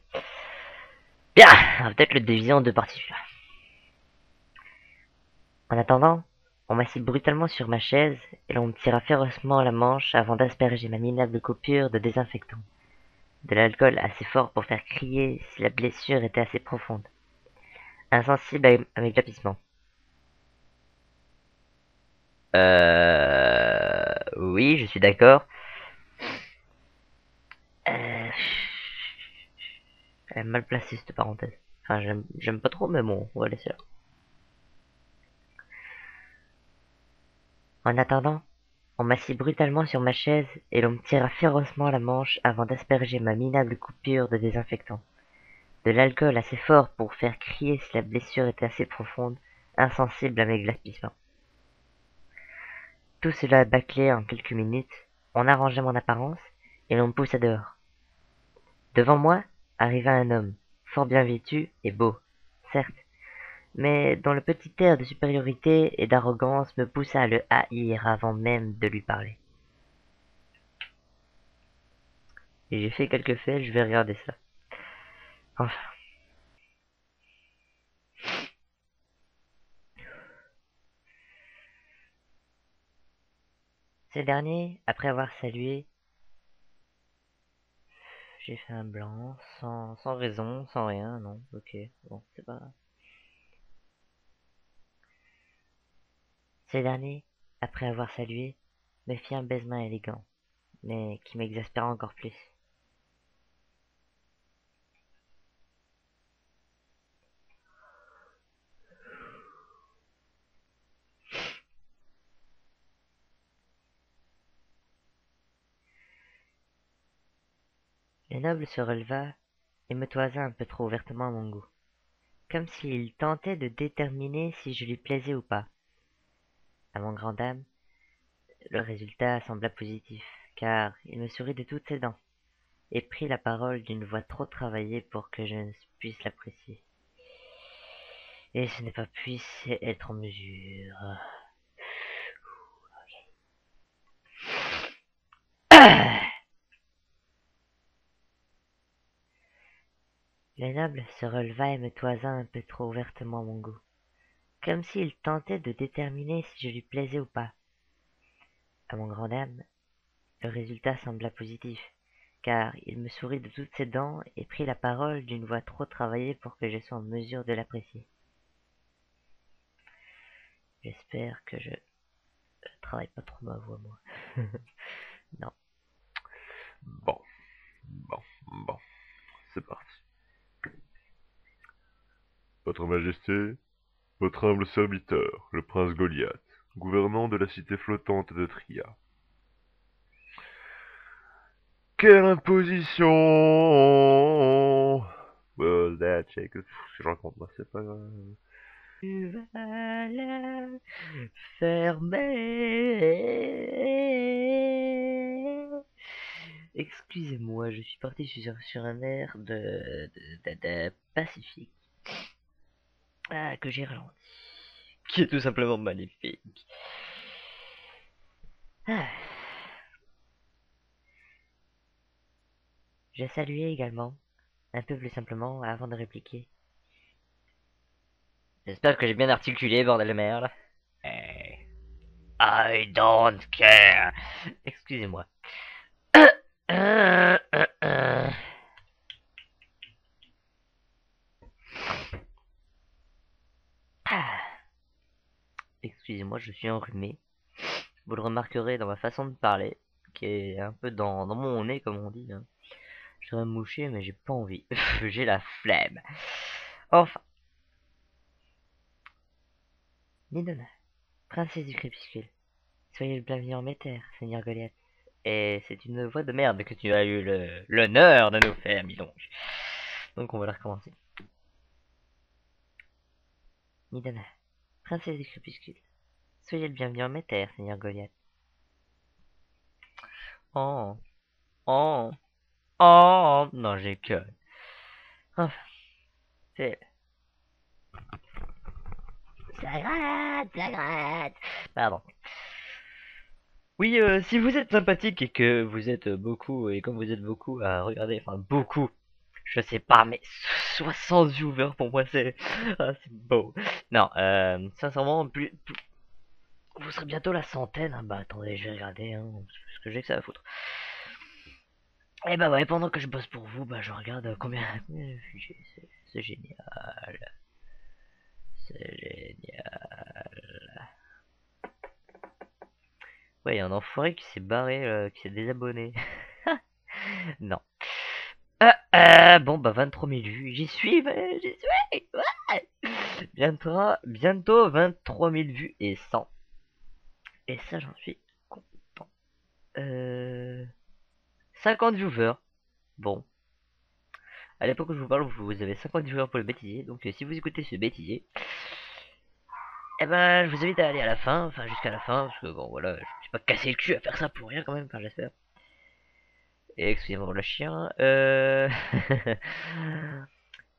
Bien, on va peut-être le diviser en deux parties. En attendant, on m'assit brutalement sur ma chaise et l'on me tira férocement la manche avant d'asperger ma minable coupure de désinfectant. De l'alcool assez fort pour faire crier si la blessure était assez profonde. Insensible à mes glapissements. Oui, je suis d'accord. Elle est mal placée cette parenthèse. Enfin, j'aime pas trop, mais bon, on va laisser là. En attendant, on m'assit brutalement sur ma chaise et l'on me tira férocement la manche avant d'asperger ma minable coupure de désinfectant. De l'alcool assez fort pour faire crier si la blessure était assez profonde, insensible à mes glapissements. Tout cela bâclé en quelques minutes, on arrangeait mon apparence et l'on me poussa dehors. Devant moi arriva un homme, fort bien vêtu et beau, certes, mais dont le petit air de supériorité et d'arrogance me poussa à le haïr avant même de lui parler. Et j'ai fait quelques faits, je vais regarder ça. Enfin. Ces derniers, après avoir salué, j'ai fait un blanc, sans raison, sans rien, non, ok, bon, c'est pas grave. Ces derniers, après avoir salué, me fit un baisement élégant, mais qui m'exaspéra encore plus. Le noble se releva et me toisa un peu trop ouvertement à mon goût, comme s'il tentait de déterminer si je lui plaisais ou pas. À mon grand dame, le résultat sembla positif, car il me sourit de toutes ses dents, et prit la parole d'une voix trop travaillée pour que je ne puisse l'apprécier. Et ce n'est pas puisse être en mesure. Le noble se releva et me toisa un peu trop ouvertement mon goût, comme s'il tentait de déterminer si je lui plaisais ou pas. À mon grand dame, le résultat sembla positif, car il me sourit de toutes ses dents et prit la parole d'une voix trop travaillée pour que je sois en mesure de l'apprécier. J'espère que je travaille pas trop ma voix, moi. Non. Bon, bon, c'est parti. Votre Majesté, votre humble serviteur, le prince Goliath, gouvernant de la cité flottante de Tria. Quelle imposition! Well, that shake. Ce que je raconte, moi, c'est pas grave. Tu vas la fermer. Excusez-moi, je suis parti sur un air de Pacifique. Ah, que j'ai ralenti. Qui est tout simplement magnifique. Ah. Je saluais également, un peu plus simplement, avant de répliquer. J'espère que j'ai bien articulé, bordel de merde. Hey, I don't care. Excusez-moi. Excusez-moi, je suis enrhumé. Vous le remarquerez dans ma façon de parler, qui est un peu dans mon nez, comme on dit. Hein. Je serais mouché, mais j'ai pas envie. J'ai la flemme. Enfin. Nidona, princesse du crépuscule. Soyez le bienvenu en mes terres, Seigneur Goliath. Et c'est une voix de merde que tu as eu l'honneur de nous faire, Milonge. Donc on va la recommencer. Nidana, princesse du crépuscule. Soyez le bienvenu en mes terres, Seigneur Goliath. Oh, oh, oh, non, j'ai que. Enfin, c'est. Ça gratte, ça gratte. Pardon. Oui, si vous êtes sympathique et que vous êtes beaucoup, et comme vous êtes beaucoup à regarder, enfin beaucoup, je sais pas, mais 60 viewers pour moi c'est c'est beau. Non, sincèrement, vous serez bientôt la centaine. Ah bah attendez, je vais regarder, hein, parce que j'ai que ça à foutre. Et bah ouais, pendant que je bosse pour vous, bah je regarde combien de vues j'ai. C'est génial. C'est génial. Ouais, y a un enfoiré qui s'est barré, qui s'est désabonné. Non. Bon, bah 23 000 vues. J'y suis, j'y suis. Ouais. Bientôt 23 000 vues et 100. Et ça, j'en suis content. 50 viewers. Bon. À l'époque où je vous parle, vous avez 50 viewers pour le bêtisier. Donc si vous écoutez ce bêtisier, eh ben, je vous invite à aller à la fin. Enfin, jusqu'à la fin. Parce que bon, voilà, je me suis pas cassé le cul à faire ça pour rien quand même. Enfin, j'espère. Et excusez-moi pour le chien.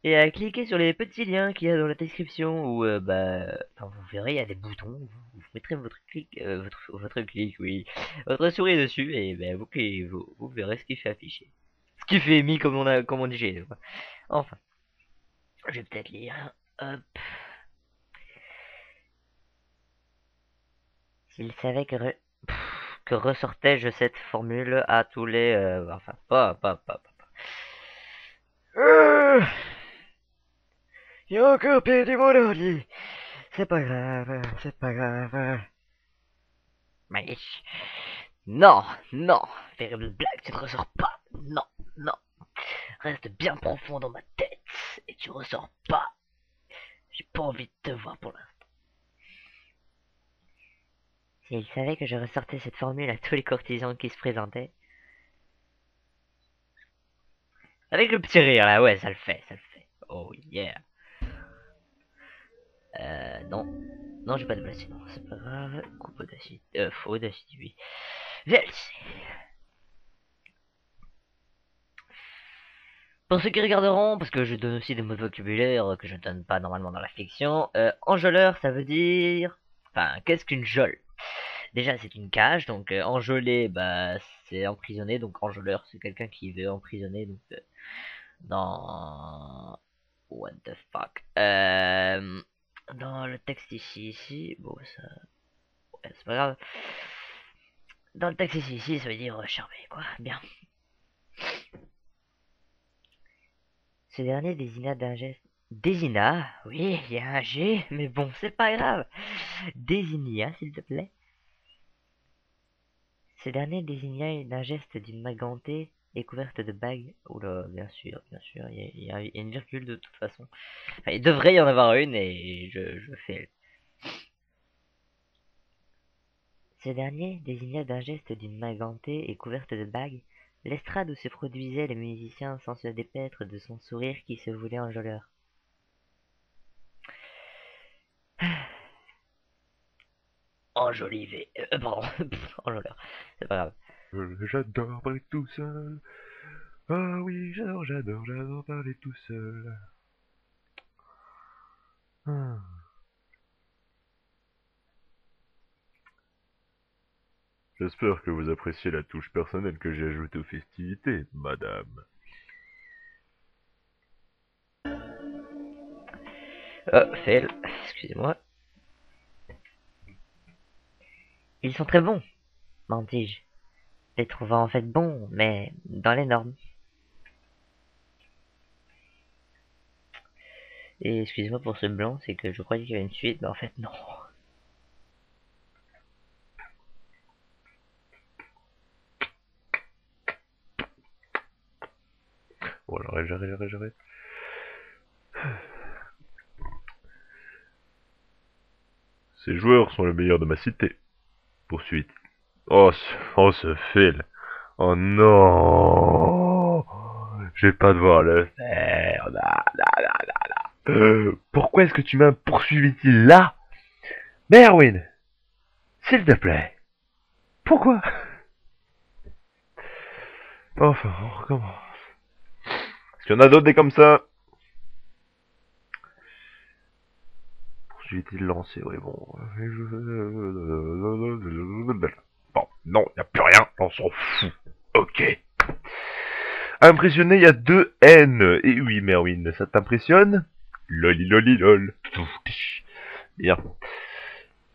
et à cliquer sur les petits liens qu'il y a dans la description où enfin, vous verrez il y a des boutons, vous mettrez votre clic, oui, votre souris dessus et vous verrez ce qui fait afficher, ce qui fait mis comme on dit chez nous. Enfin, je vais peut-être lire. Hop. S'il savait que ressortais-je cette formule à tous les enfin pas. Il y a encore pire du monde, c'est pas grave, c'est pas grave. Mais non, non, terrible blague, tu ne ressors pas. Non, non. Reste bien profond dans ma tête et tu ressors pas. J'ai pas envie de te voir pour l'instant. S'il savait que je ressortais cette formule à tous les courtisans qui se présentaient. Avec le petit rire là, ouais, ça le fait, ça le fait. Oh yeah. Non. Non, j'ai pas de place, non, c'est pas grave. Coupe Audacity. Faux Audacity, oui. VLC. Pour ceux qui regarderont, parce que je donne aussi des mots de vocabulaire que je ne donne pas normalement dans la fiction, enjôleur, ça veut dire... Enfin, qu'est-ce qu'une geôle? Déjà, c'est une cage, donc enjôlé, bah, c'est emprisonné, donc enjôleur, c'est quelqu'un qui veut emprisonner, donc dans... What the fuck? Dans le texte ici, bon, ça... Ouais, c'est pas grave. Dans le texte ici, ça veut dire charmer, quoi, bien. Ce dernier désigna d'un geste... Désigna, oui, il y a un G, mais bon, c'est pas grave. Désigna, s'il te plaît. Ce dernier désigna d'un geste d'une main gantée et couverte de bagues. Oula, bien sûr, il y a une virgule de toute façon. Enfin, il devrait y en avoir une et je fais... Ce dernier désigna d'un geste d'une main gantée et couverte de bagues l'estrade où se produisaient les musiciens sans se dépaître de son sourire qui se voulait enjôleur. Enjolivé. Pardon. Enjôleur. C'est pas grave. J'adore parler tout seul. Ah oui, j'adore parler tout seul. Ah. J'espère que vous appréciez la touche personnelle que j'ai ajoutée aux festivités, madame. Fail. Excusez-moi. Ils sont très bons, mentis-je. Les trouvant en fait bons, mais dans les normes. Et excusez-moi pour ce blanc, c'est que je croyais qu'il y avait une suite, mais en fait non. Bon alors, j'arrête. Ces joueurs sont les meilleurs de ma cité. Poursuite. Ce fil. Oh non. Je vais pas devoir le faire. Pourquoi est-ce que tu m'as poursuivi là? Merwin, s'il te plaît. Pourquoi? Enfin, on recommence. Est-ce qu'il y en a d'autres des comme ça? Poursuivre lancé, oui, bon. Bon, non, y a plus rien, on s'en fout. Ok. Impressionné, il y a 2 N. Et oui, Merwin, ça t'impressionne? Loli loli lol. Bien.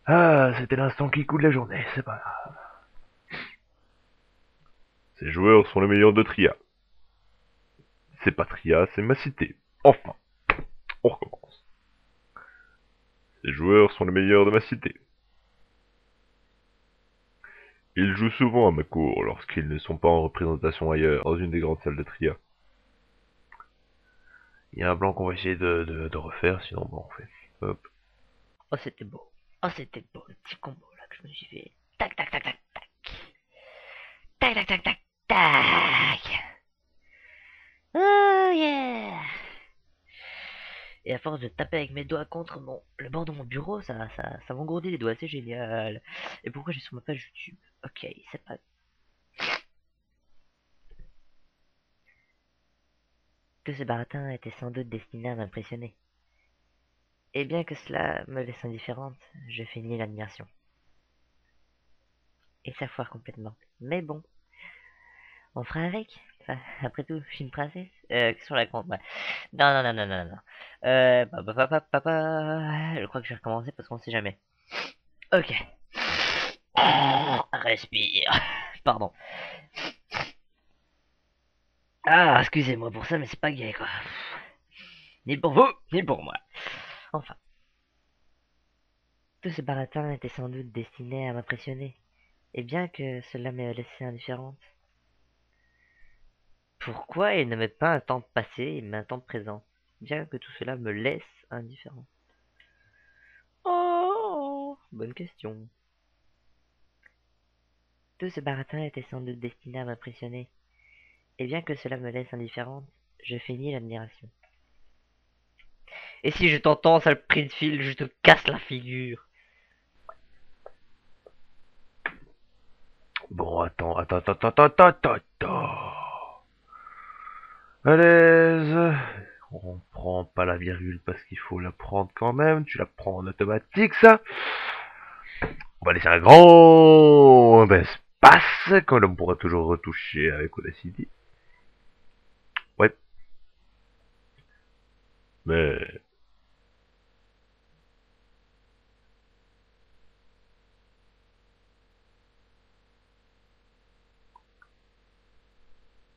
Ah, c'était l'instant qui coule la journée, c'est pas grave. Ces joueurs sont les meilleurs de Tria. C'est pas Tria, c'est ma cité. Enfin, on recommence. Ces joueurs sont les meilleurs de ma cité. Ils jouent souvent à ma cour lorsqu'ils ne sont pas en représentation ailleurs, dans une des grandes salles de Tria. Il y a un blanc qu'on va essayer de refaire, sinon bon, on fait. Hop. Oh c'était beau. Oh c'était beau, le petit combo là que je me suis fait. Tac tac tac tac tac. Tac tac tac tac tac. Oh yeah. Et à force de taper avec mes doigts contre le bord de mon bureau, ça m'engourdit les doigts, c'est génial. Et pourquoi j'ai sur ma page YouTube? Ok, c'est pas... Tout ce baratin était sans doute destiné à m'impressionner. Et bien que cela me laisse indifférente, je finis l'admiration. Et ça foire complètement. Mais bon, on fera avec. Enfin, après tout, je suis une princesse. Qu'est-ce qu'on raconte, moi? Non, non, non, non, non, non. Je crois que je vais recommencer parce qu'on sait jamais. Ok. Respire. Pardon. Ah, excusez-moi pour ça, mais c'est pas gay, quoi. Ni pour vous, ni pour moi. Enfin. Tout ce baratin était sans doute destiné à m'impressionner. Et bien que cela m'ait laissé indifférente. Pourquoi il ne met pas un temps passé et un temps présent, bien que tout cela me laisse indifférent? Oh, bonne question. Tout ce baratin était sans doute destiné à m'impressionner, et bien que cela me laisse indifférente, je finis l'admiration. Et si je t'entends, sale prix de fil, je te casse la figure. Bon, attends. À l'aise. On prend pas la virgule parce qu'il faut la prendre quand même. Tu la prends en automatique, ça. On va laisser un grand espace que l'on pourra toujours retoucher avec Audacity. Ouais. Mais...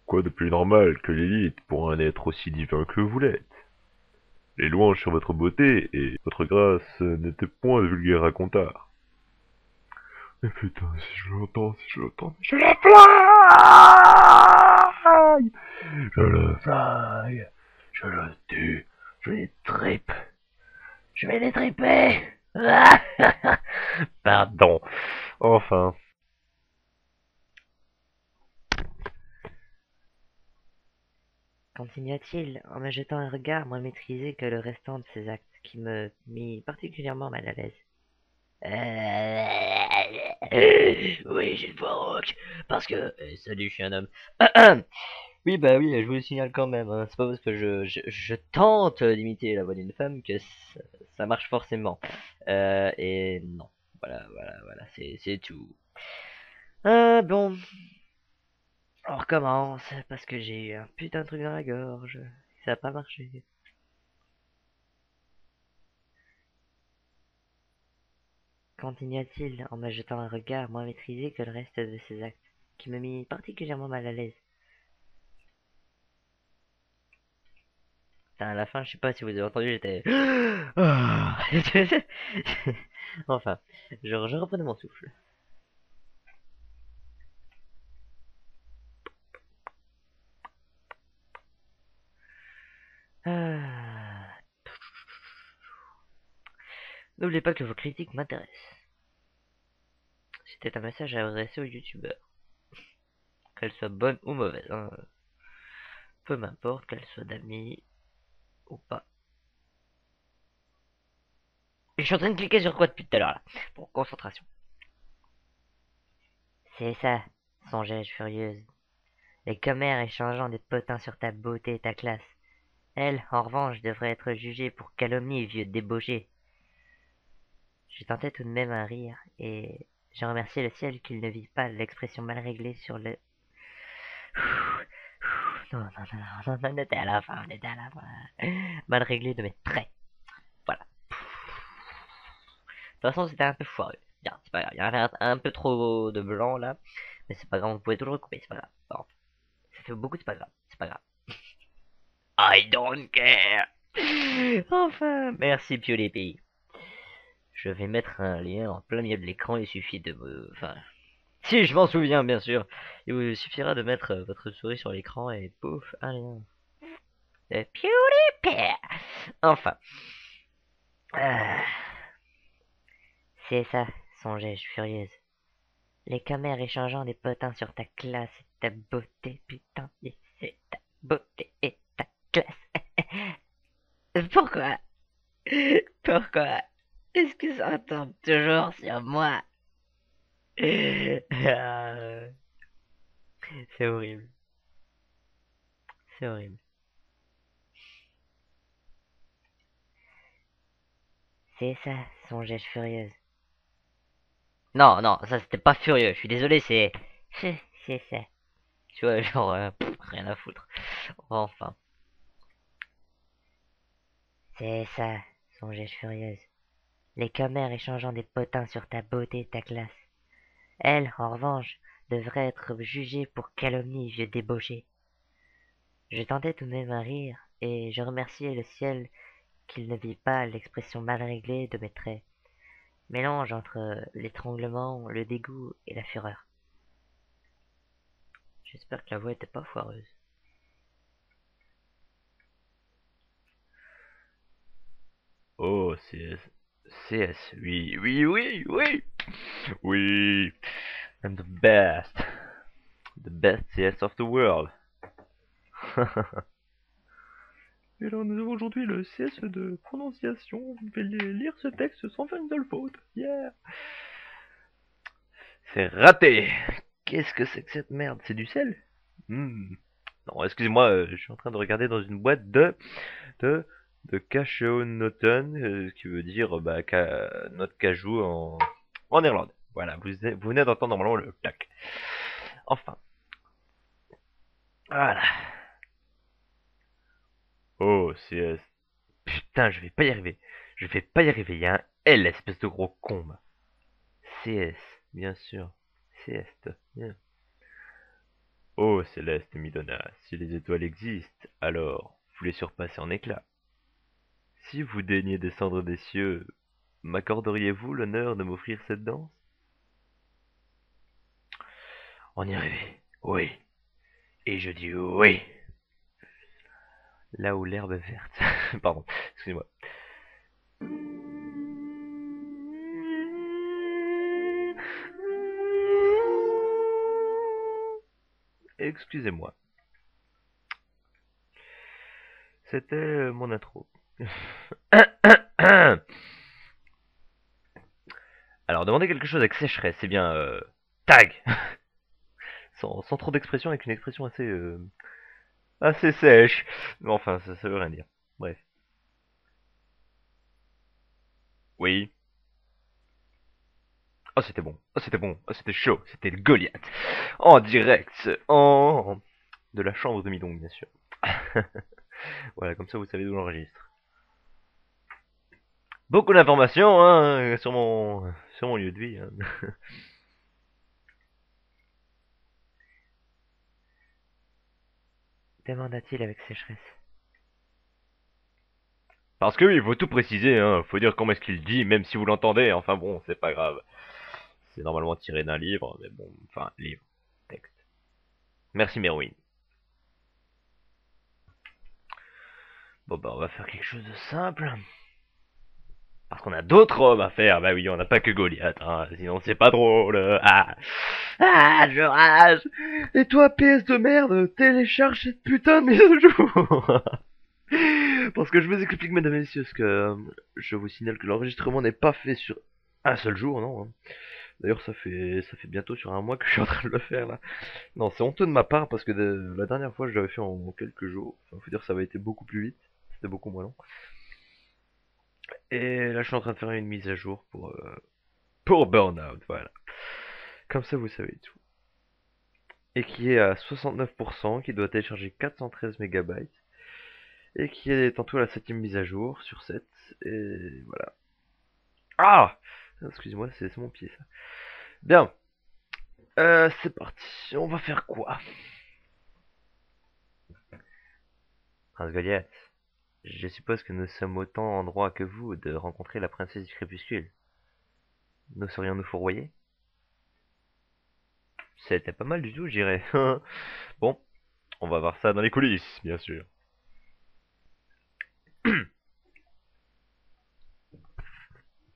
quoi de plus normal que l'élite pour un être aussi divin que vous l'êtes? Les louanges sur votre beauté et votre grâce n'étaient point de vulgaires racontars. Mais putain, si je l'entends, je le flingue! Je le flingue! Je le tue! Je les tripe! Je vais les triper! Pardon. Enfin. Continua-t-il, en me jetant un regard moins maîtrisé que le restant de ses actes, qui me mit particulièrement mal à l'aise. Oui, j'ai une voix rauque, parce que... salut, je suis un homme. Oui, bah oui, je vous le signale quand même, hein. C'est pas parce que je tente d'imiter la voix d'une femme que ça marche forcément. Et non. Voilà, c'est tout. Bon, on recommence, parce que j'ai eu un putain de truc dans la gorge. Ça a pas marché. Continua-t-il en me jetant un regard moins maîtrisé que le reste de ses actes, qui me mit particulièrement mal à l'aise. Putain, à la fin, je sais pas si vous avez entendu, j'étais... Enfin, je reprenais mon souffle. Ah. N'oubliez pas que vos critiques m'intéressent. C'était un message à adresser aux youtubeurs. Qu'elles soient bonnes ou mauvaises, hein. Peu m'importe qu'elles soient d'amis ou pas. Et je suis en train de cliquer sur quoi depuis tout à l'heure là? Bon, concentration. C'est ça, songeais-je furieuse. Les commères échangeant des potins sur ta beauté et ta classe. Elle, en revanche, devrait être jugée pour calomnie, vieux débauché. Je tentais tout de même un rire, et j'ai remercié le ciel qu'il ne vit pas l'expression mal réglée sur le... Non, on était à la fin, Mal réglé de mes traits. Voilà. De toute façon, c'était un peu foireux. Bien, c'est pas grave. Il y avait un peu trop de blanc là. Mais c'est pas grave, vous pouvez toujours le couper, c'est pas grave. Bon. Ça fait beaucoup, c'est pas grave. C'est pas grave. I don't care. Enfin, merci PewDiePie. Je vais mettre un lien en plein milieu de l'écran, il suffit de me... Enfin, si je m'en souviens bien sûr. Il vous suffira de mettre votre souris sur l'écran et pouf, un lien. PewDiePie. Enfin. C'est ça, songeais-je furieuse. Les commères échangeant des potins sur ta classe et ta beauté, putain, c'est ta beauté et ta classe. Pourquoi? Pourquoi? Est-ce que ça tombe toujours sur moi? C'est horrible. C'est horrible. C'est ça, songeais-je furieuse. Non, non, ça c'était pas furieux, je suis désolé, c'est... C'est ça. Tu vois, genre, rien à foutre. Enfin. C'est ça, songeais-je furieuse. Les commères échangeant des potins sur ta beauté et ta classe. Elle, en revanche, devrait être jugée pour calomnie, vieux débauché. Je tentais tout de même un rire, et je remerciais le ciel qu'il ne vit pas l'expression mal réglée de mes traits, mélange entre l'étranglement, le dégoût et la fureur. J'espère que la voix était pas foireuse. Oh, CS. CS, oui, oui, oui, oui. Oui. I'm the best. The best CS of the world. Et alors, nous avons aujourd'hui le CS de prononciation. Vous pouvez lire ce texte sans faire une seule faute. Yeah. C'est raté. Qu'est-ce que c'est que cette merde? C'est du sel? Non, excusez-moi, je suis en train de regarder dans une boîte de, de Cashew-Noten, ce qui veut dire noix de cajou en Irlande. Voilà, vous venez d'entendre normalement le clac. Enfin. Voilà. Oh, CS. Putain, je vais pas y arriver. Je vais pas y arriver. Il y a un L, espèce de gros con. CS, bien sûr. CS, bien. Oh, Céleste Midona, si les étoiles existent, alors vous les surpassez en éclats. Si vous daignez descendre des cieux, m'accorderiez-vous l'honneur de m'offrir cette danse? On y rêvait, oui. Et je dis oui. Là où l'herbe est verte. Pardon, excusez-moi. Excusez-moi. C'était mon intro. Alors, demandez quelque chose avec sécheresse, c'est bien tag. sans trop d'expression, avec une expression assez sèche. Mais enfin, ça veut rien dire. Bref. Oui. Oh, c'était bon. Oh, c'était bon. Oh, c'était chaud. C'était le Goliath. En direct. De la chambre de Midong, bien sûr. Voilà, comme ça, vous savez d'où j'enregistre. Beaucoup d'informations, hein, sur mon lieu de vie. Hein. Demanda-t-il avec sécheresse. Parce que oui, il faut tout préciser, hein. Faut dire comment est-ce qu'il dit, même si vous l'entendez. Enfin bon, c'est pas grave. C'est normalement tiré d'un livre, mais bon, enfin, livre, texte. Merci Merwin. Bon bah on va faire quelque chose de simple. Parce qu'on a d'autres hommes à faire, bah oui, on n'a pas que Goliath, hein, sinon c'est pas drôle. Je rage. Et toi, PS de merde, télécharge cette putain de mise à jour. Parce que je vous explique, mesdames et messieurs, que je vous signale que l'enregistrement n'est pas fait sur un seul jour, non. Hein. D'ailleurs, ça fait bientôt sur un mois que je suis en train de le faire, là. Non, c'est honteux de ma part, parce que la dernière fois, je l'avais fait en quelques jours. Enfin, faut dire que ça avait été beaucoup plus vite. C'était beaucoup moins long. Et là, je suis en train de faire une mise à jour pour Burnout, voilà. Comme ça, vous savez tout. Et qui est à 69%, qui doit télécharger 413 MB. Et qui est en tout à la 7ème mise à jour sur 7. Et voilà. Ah! Excusez-moi, c'est mon pied, ça. Bien. C'est parti. On va faire quoi? Prince Goliath, je suppose que nous sommes autant en droit que vous de rencontrer la princesse du crépuscule. Nous serions-nous fourvoyés? C'était pas mal du tout, je dirais. Bon, on va voir ça dans les coulisses, bien sûr.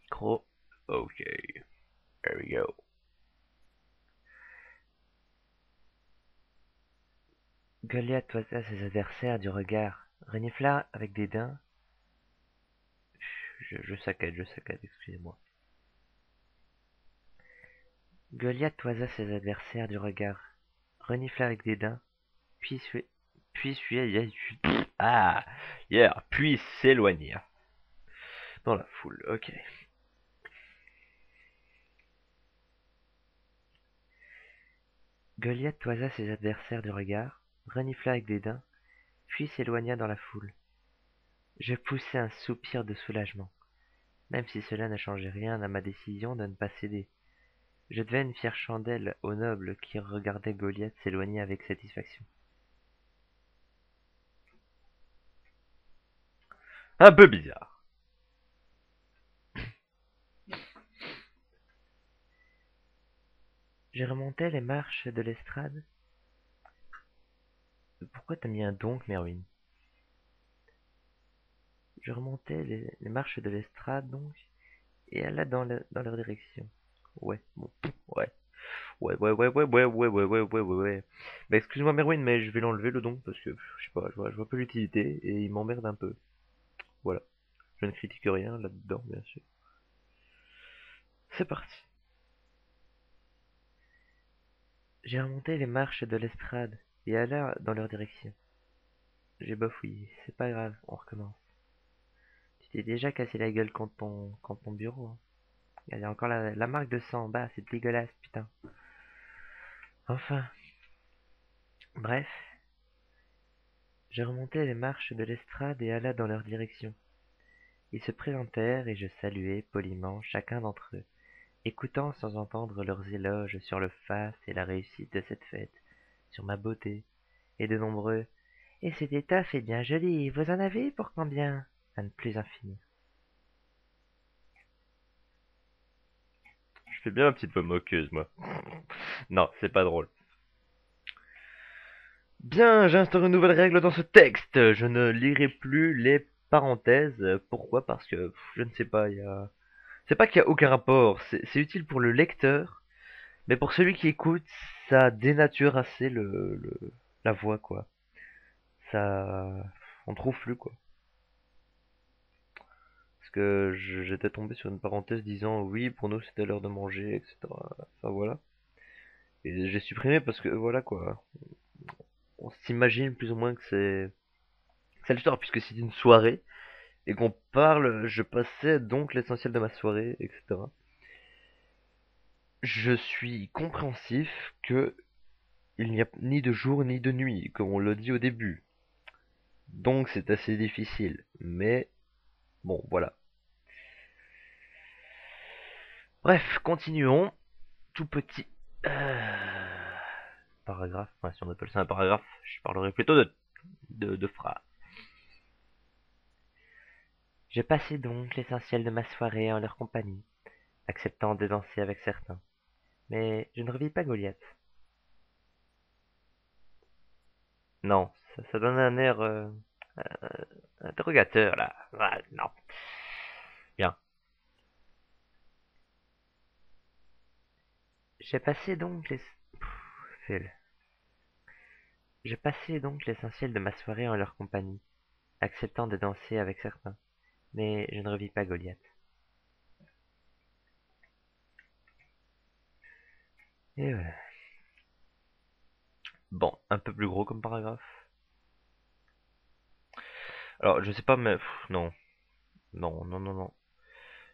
Micro. Ok. There we go. Goliath toisa ses adversaires du regard, renifla avec dédain. Je saccade, excusez-moi. Goliath toisa ses adversaires du regard, renifla avec dédain, puis puis s'éloigner. Dans la foule, ok. Goliath toisa ses adversaires du regard, renifla avec dédain, puis s'éloigna dans la foule. Je poussai un soupir de soulagement, même si cela ne changeait rien à ma décision de ne pas céder. Je devais une fière chandelle aux nobles qui regardaient Goliath s'éloigner avec satisfaction. Un peu bizarre. Je remontais les marches de l'estrade. Pourquoi t'as mis un donc, Merwin? Je remontais les marches de l'estrade, donc, et alla dans leur direction. Ouais, bon, Ouais. Ouais. Bah, excuse-moi, Merwin, mais je vais l'enlever le don parce que, je sais pas, je vois pas l'utilité et il m'emmerde un peu. Voilà. Je ne critique rien là-dedans, bien sûr. C'est parti. j'ai remonté les marches de l'estrade et alla dans leur direction. J'ai bafouillé, c'est pas grave, on recommence. Tu t'es déjà cassé la gueule contre ton bureau, hein. Il y a encore la marque de sang en bas, c'est dégueulasse, putain. Enfin, bref, je remontai les marches de l'estrade et alla dans leur direction. Ils se présentèrent et je saluai poliment chacun d'entre eux, écoutant sans entendre leurs éloges sur le faste et la réussite de cette fête, sur ma beauté, et de nombreux « Et cette étoffe est bien jolie, vous en avez pour combien ?» à ne plus en finir. Je fais bien un petit peu moqueuse, moi. Non, c'est pas drôle. Bien, j'instaure une nouvelle règle dans ce texte. Je ne lirai plus les parenthèses. Pourquoi? Parce que je ne sais pas. C'est pas qu'il y a aucun rapport. C'est utile pour le lecteur, mais pour celui qui écoute, ça dénature assez la voix, quoi. Ça, on trouve plus, quoi. Parce que j'étais tombé sur une parenthèse disant oui, pour nous c'était l'heure de manger, etc. Enfin voilà. Et j'ai supprimé parce que voilà, quoi. On s'imagine plus ou moins que c'est l'histoire, puisque c'est une soirée et qu'on parle, je passais donc l'essentiel de ma soirée, etc. Je suis compréhensif que il n'y a ni de jour ni de nuit, comme on l'a dit au début. Donc c'est assez difficile. Mais bon, voilà. Bref, continuons. Tout petit paragraphe. Ouais, si on appelle ça un paragraphe, je parlerai plutôt de phrases. Je passai donc l'essentiel de ma soirée en leur compagnie, acceptant de danser avec certains. Mais je ne revis pas Goliath. Non, ça donne un air interrogateur là. Ah, non. Bien. J'ai passé donc les... Phil. Je passai donc l'essentiel de ma soirée en leur compagnie, acceptant de danser avec certains. Mais je ne revis pas Goliath. Et voilà. Bon, un peu plus gros comme paragraphe. Alors, je sais pas, mais non. Non.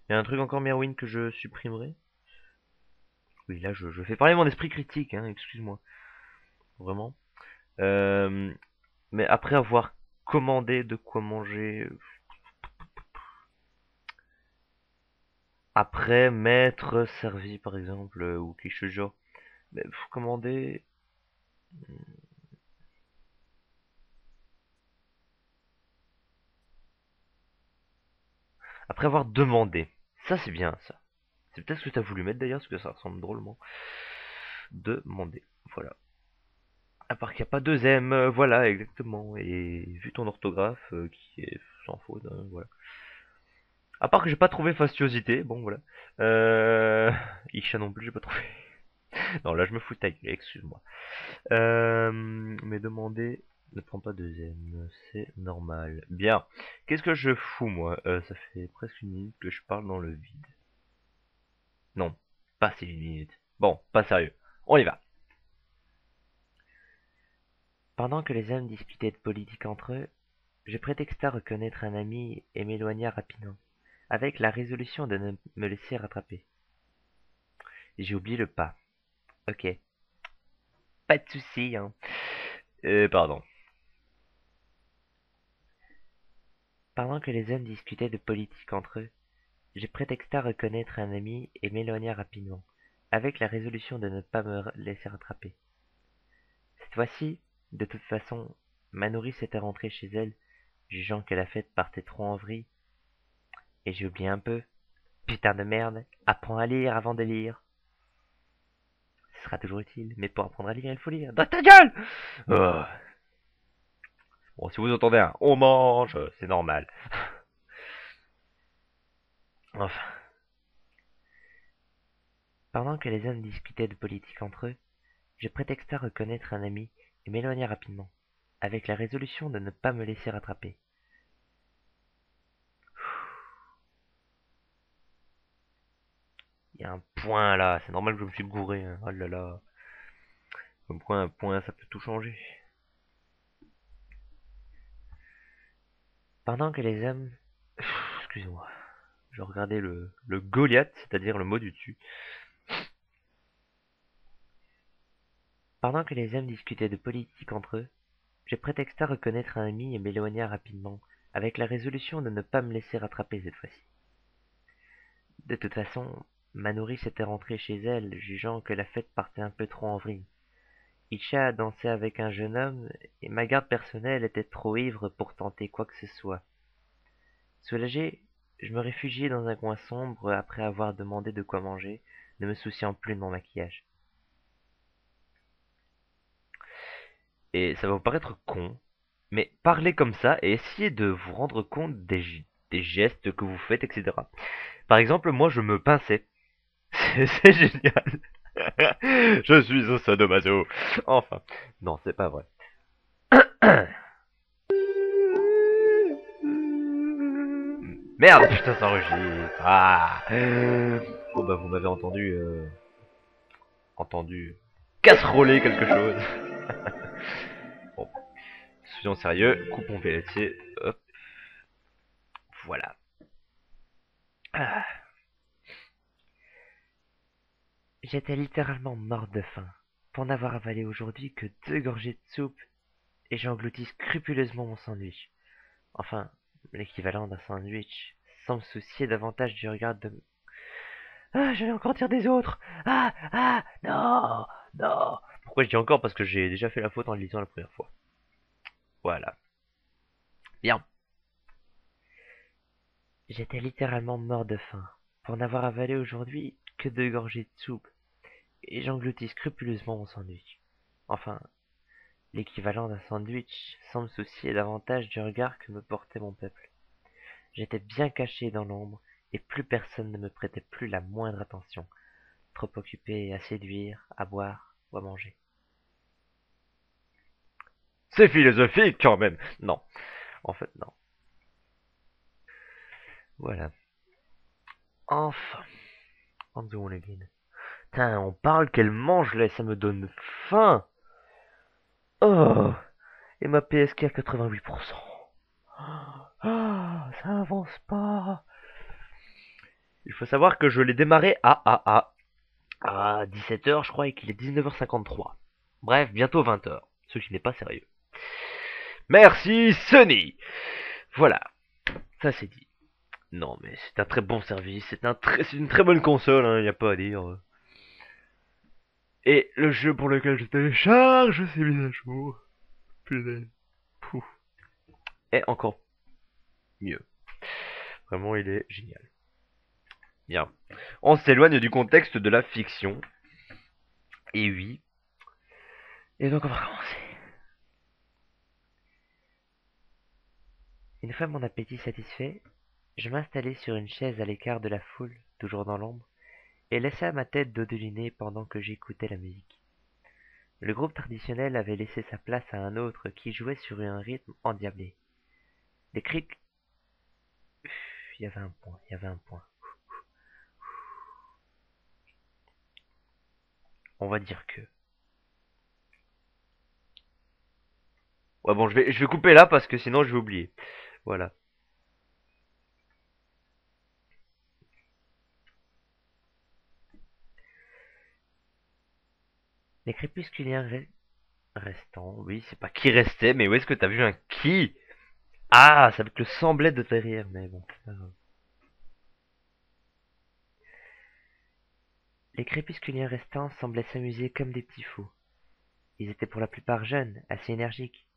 Il y a un truc encore Merwin que je supprimerai. Oui, là, je fais parler mon esprit critique, hein, excuse-moi. Vraiment. Euh, mais après avoir commandé de quoi manger, après m'être servi, par exemple, ou quelque chose genre, mais commander... Après avoir demandé. Ça, c'est bien, ça. C'est peut-être ce que tu as voulu mettre d'ailleurs, parce que ça ressemble drôlement. Demander. Voilà. À part qu'il n'y a pas deux M, voilà, exactement. Et vu ton orthographe, qui est sans faute, hein, voilà. À part que j'ai pas trouvé fastuosité, bon voilà. Isha non plus, j'ai pas trouvé. Non, là je me fous de ta gueule, excuse-moi. Mais demander ne prend pas deuxième, c'est normal. Bien. Qu'est-ce que je fous moi? Ça fait presque une minute que je parle dans le vide. Non, pas si une minute. Bon, pas sérieux. On y va. Pendant que les hommes discutaient de politique entre eux, je prétexta reconnaître un ami et m'éloigna rapidement, avec la résolution de ne me laisser rattraper. J'ai oublié le pas. Ok. Pas de souci, hein. Pardon. Pendant que les hommes discutaient de politique entre eux, je prétexta reconnaître un ami et m'éloigna rapidement, avec la résolution de ne pas me laisser rattraper. Cette fois-ci, de toute façon, ma nourrice était rentrée chez elle, jugeant que la fête partait trop en vrille, et j'ai oublié un peu. Putain de merde, apprends à lire avant de lire. Ce sera toujours utile, mais pour apprendre à lire, il faut lire. Dans ta gueule! Oh. Bon, si vous entendez un on mange, c'est normal. Enfin. Pendant que les hommes discutaient de politique entre eux, je prétexta reconnaître un ami et m'éloigna rapidement, avec la résolution de ne pas me laisser rattraper. Il y a un point là, c'est normal que je me suis gouré. Hein. Oh là là. Un point, ça peut tout changer. Pendant que les hommes... Excusez-moi. Je regardais le Goliath, c'est-à-dire le mot du dessus. Pendant que les hommes discutaient de politique entre eux, je prétexta reconnaître un ami et m'éloigna rapidement, avec la résolution de ne pas me laisser rattraper cette fois-ci. De toute façon, ma nourrice était rentrée chez elle, jugeant que la fête partait un peu trop en vrille. Isha dansait avec un jeune homme, et ma garde personnelle était trop ivre pour tenter quoi que ce soit. Soulagé, je me réfugiai dans un coin sombre après avoir demandé de quoi manger, ne me souciant plus de mon maquillage. Et ça va vous paraître con, mais parlez comme ça et essayez de vous rendre compte des gestes que vous faites, etc. Par exemple, moi je me pinçais. C'est génial. Je suis un sadomaso. Enfin, non, c'est pas vrai. Merde, putain, ça enregistre. Ah. Bon bah vous m'avez entendu casseroler quelque chose. Bon, soyons sérieux, coupons pelletier. Hop, voilà. Ah. J'étais littéralement morte de faim, pour n'avoir avalé aujourd'hui que 2 gorgées de soupe, et j'engloutis scrupuleusement mon sandwich. Enfin, l'équivalent d'un sandwich, sans me soucier davantage du regard de... Ah, j'allais encore dire des autres. Non, non. Pourquoi je dis encore? Parce que j'ai déjà fait la faute en le lisant la première fois. Voilà. Bien. J'étais littéralement mort de faim, pour n'avoir avalé aujourd'hui que 2 gorgées de soupe, et j'engloutis scrupuleusement mon sandwich. Enfin, l'équivalent d'un sandwich, sans me soucier davantage du regard que me portait mon peuple. J'étais bien caché dans l'ombre, et plus personne ne me prêtait plus la moindre attention, trop occupé à séduire, à boire ou à manger. C'est philosophique quand même. Non. En fait, non. Voilà. Enfin. On the again. Putain, on parle qu'elle mange là, ça me donne faim. Oh. Et ma PSK à 88%. Ah, ça avance pas. Il faut savoir que je l'ai démarré à 17h, je crois, et qu'il est 19h53. Bref, bientôt 20h. Ce qui n'est pas sérieux. Merci Sony. Voilà, ça c'est dit. Non mais c'est un très bon service, c'est une très bonne console, il n'y a pas à dire. Et le jeu pour lequel je télécharge, c'est mis à jour. Putain. Pouf. Et encore mieux. Vraiment, il est génial. Bien. On s'éloigne du contexte de la fiction. Et oui. Et donc on va commencer. Une fois mon appétit satisfait, je m'installai sur une chaise à l'écart de la foule, toujours dans l'ombre, et laissa ma tête dodeliner pendant que j'écoutais la musique. Le groupe traditionnel avait laissé sa place à un autre qui jouait sur un rythme endiablé. Des cris... Il y avait un point. On va dire que... Ouais bon, je vais couper là parce que sinon je vais oublier. Voilà. Les crépusculiens restants, Oui, c'est pas qui restait, mais où est-ce que t'as vu un qui? Ah, ça avec le semblait de derrière, mais bon, c'est pas grave. les crépusculiens restants semblaient s'amuser comme des petits fous. Ils étaient pour la plupart jeunes, assez énergiques,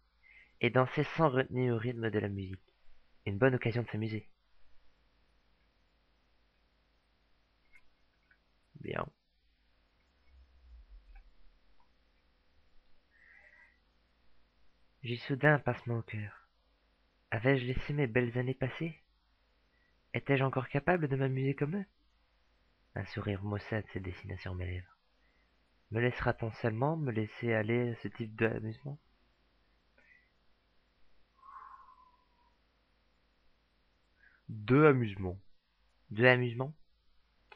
et dansaient sans retenue au rythme de la musique. Une bonne occasion de s'amuser. Bien. J'eus soudain un pincement au cœur. Avais-je laissé mes belles années passer? Étais-je encore capable de m'amuser comme eux? Un sourire maussade s'est dessiné sur mes lèvres. Me laissera-t-on seulement me laisser aller à ce type d'amusement? Deux amusements. De l'amusement?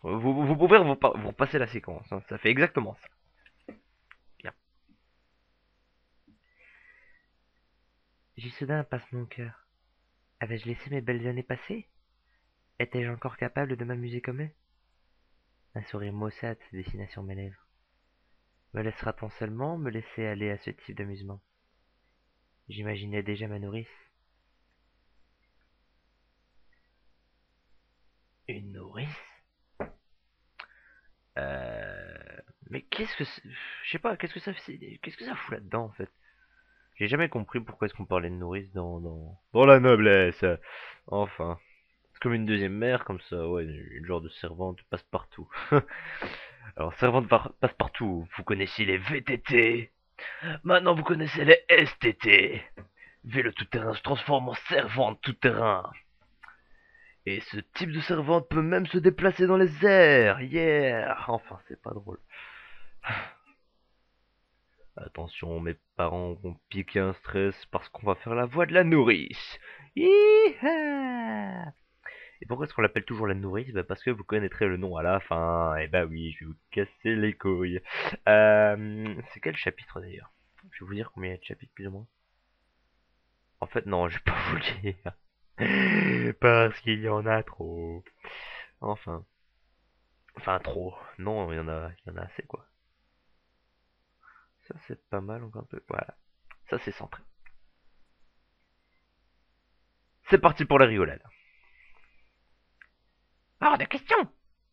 Vous pouvez vous repasser la séquence, hein, ça fait exactement ça. Bien. J'eus soudain un pincement au cœur. Avais-je laissé mes belles années passer? Étais-je encore capable de m'amuser comme eux? Un sourire maussade se dessina sur mes lèvres. Me laissera-t-on seulement me laisser aller à ce type d'amusement? J'imaginais déjà ma nourrice. Une nourrice? Mais qu'est-ce que je sais pas, qu'est-ce que ça fout là-dedans en fait? J'ai jamais compris pourquoi est-ce qu'on parlait de nourrice dans la noblesse. Enfin, c'est comme une deuxième mère, comme ça, ouais, une genre de servante passe-partout. Alors, servante passe-partout, vous connaissez les VTT. Maintenant, vous connaissez les STT. Vélo tout-terrain se transforme en servante tout-terrain. Et ce type de servante peut même se déplacer dans les airs. Yeah. Enfin, c'est pas drôle. Attention, mes parents vont piquer un stress parce qu'on va faire la voix de la nourrice. Hi-ha. Et pourquoi est-ce qu'on l'appelle toujours la nourrice? Bah parce que vous connaîtrez le nom à la fin. Et bah oui, je vais vous casser les couilles. C'est quel chapitre d'ailleurs? Je vais vous dire combien il y a de chapitres plus ou moins. En fait non, je vais pas vous le dire. Parce qu'il y en a trop. Enfin. Enfin trop. Non, il y en a assez quoi. Ça c'est pas mal encore un peu. Voilà. Ça c'est centré. C'est parti pour la rigolade. Hors de question.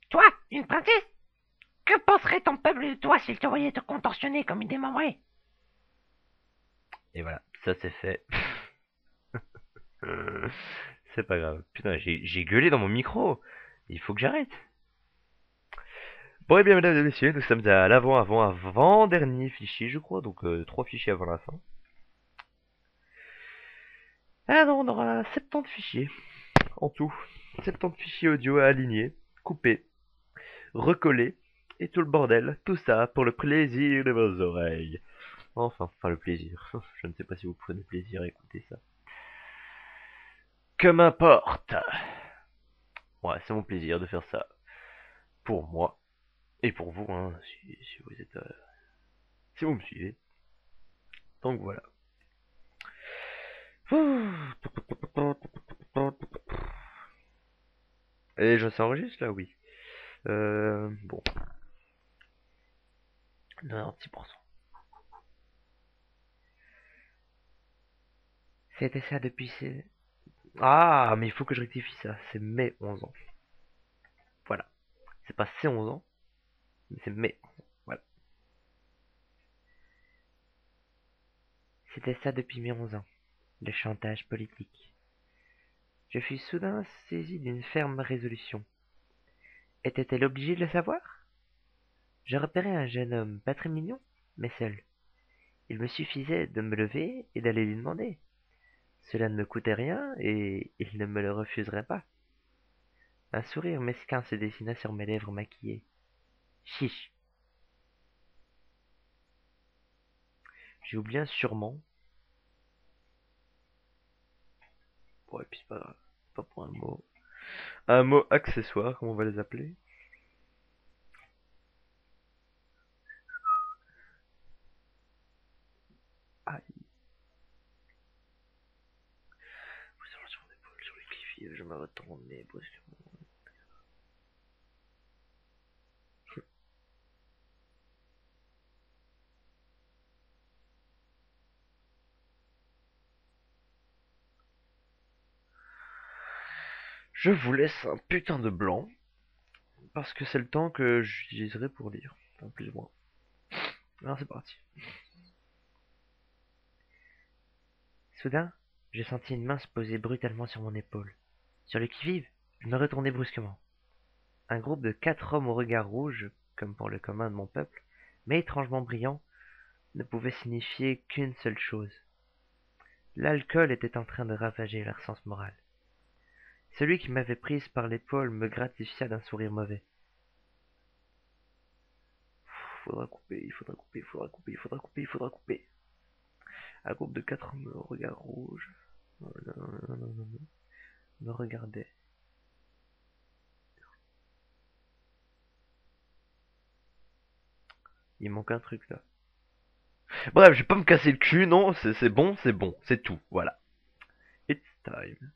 Toi, une princesse? Que penserait ton peuple de toi s'il te voyait te contorsionner comme une démembrée? Et voilà, ça c'est fait. C'est pas grave. Putain, j'ai gueulé dans mon micro. Il faut que j'arrête. Bon, et bien, mesdames et messieurs, nous sommes à avant-dernier fichier, je crois. Donc, 3 fichiers avant la fin. Ah non, on aura 70 fichiers en tout. 70 fichiers audio à aligner, couper, recoller, et tout le bordel. Tout ça pour le plaisir de vos oreilles. Enfin, le plaisir. Je ne sais pas si vous prenez plaisir à écouter ça. Que m'importe. Ouais, c'est mon plaisir de faire ça. Pour moi. Et pour vous, hein, si vous êtes... si vous me suivez. Donc voilà. Et je s'enregistre là, oui. Bon. 96%. C'était ça depuis ces... Ah, mais il faut que je rectifie ça. C'est mes 11 ans. Voilà. C'est pas ces 11 ans, mais c'est mes 11 ans. Voilà. C'était ça depuis mes 11 ans. Le chantage politique. Je fus soudain saisi d'une ferme résolution. Était-elle obligée de le savoir? Je repérais un jeune homme pas très mignon, mais seul. Il me suffisait de me lever et d'aller lui demander. Cela ne me coûtait rien et il ne me le refuserait pas. Un sourire mesquin se dessina sur mes lèvres maquillées. Chiche. J'ai oublié un sûrement. Ouais, puis c'est pas grave. Pas pour un mot. Un mot accessoire, comme on va les appeler. Aïe. Sur les cliffs, je me retourne, mais brusquement. Je vous laisse un putain de blanc, parce que c'est le temps que j'utiliserai pour lire, enfin, plus ou moins. Alors c'est parti. Soudain, je sentis une main se poser brutalement sur mon épaule. Sur le qui-vive, je me retournai brusquement. Un groupe de 4 hommes au regard rouge, comme pour le commun de mon peuple, mais étrangement brillants, ne pouvait signifier qu'une seule chose. L'alcool était en train de ravager leur sens moral. Celui qui m'avait prise par l'épaule me gratifia d'un sourire mauvais. Faudra couper, il faudra couper, il faudra couper, il faudra couper, il faudra couper. Un groupe de 4 hommes au regard rouge me regardait. Il manque un truc là. Bref, je vais pas me casser le cul, non, c'est bon, c'est tout, voilà. It's time.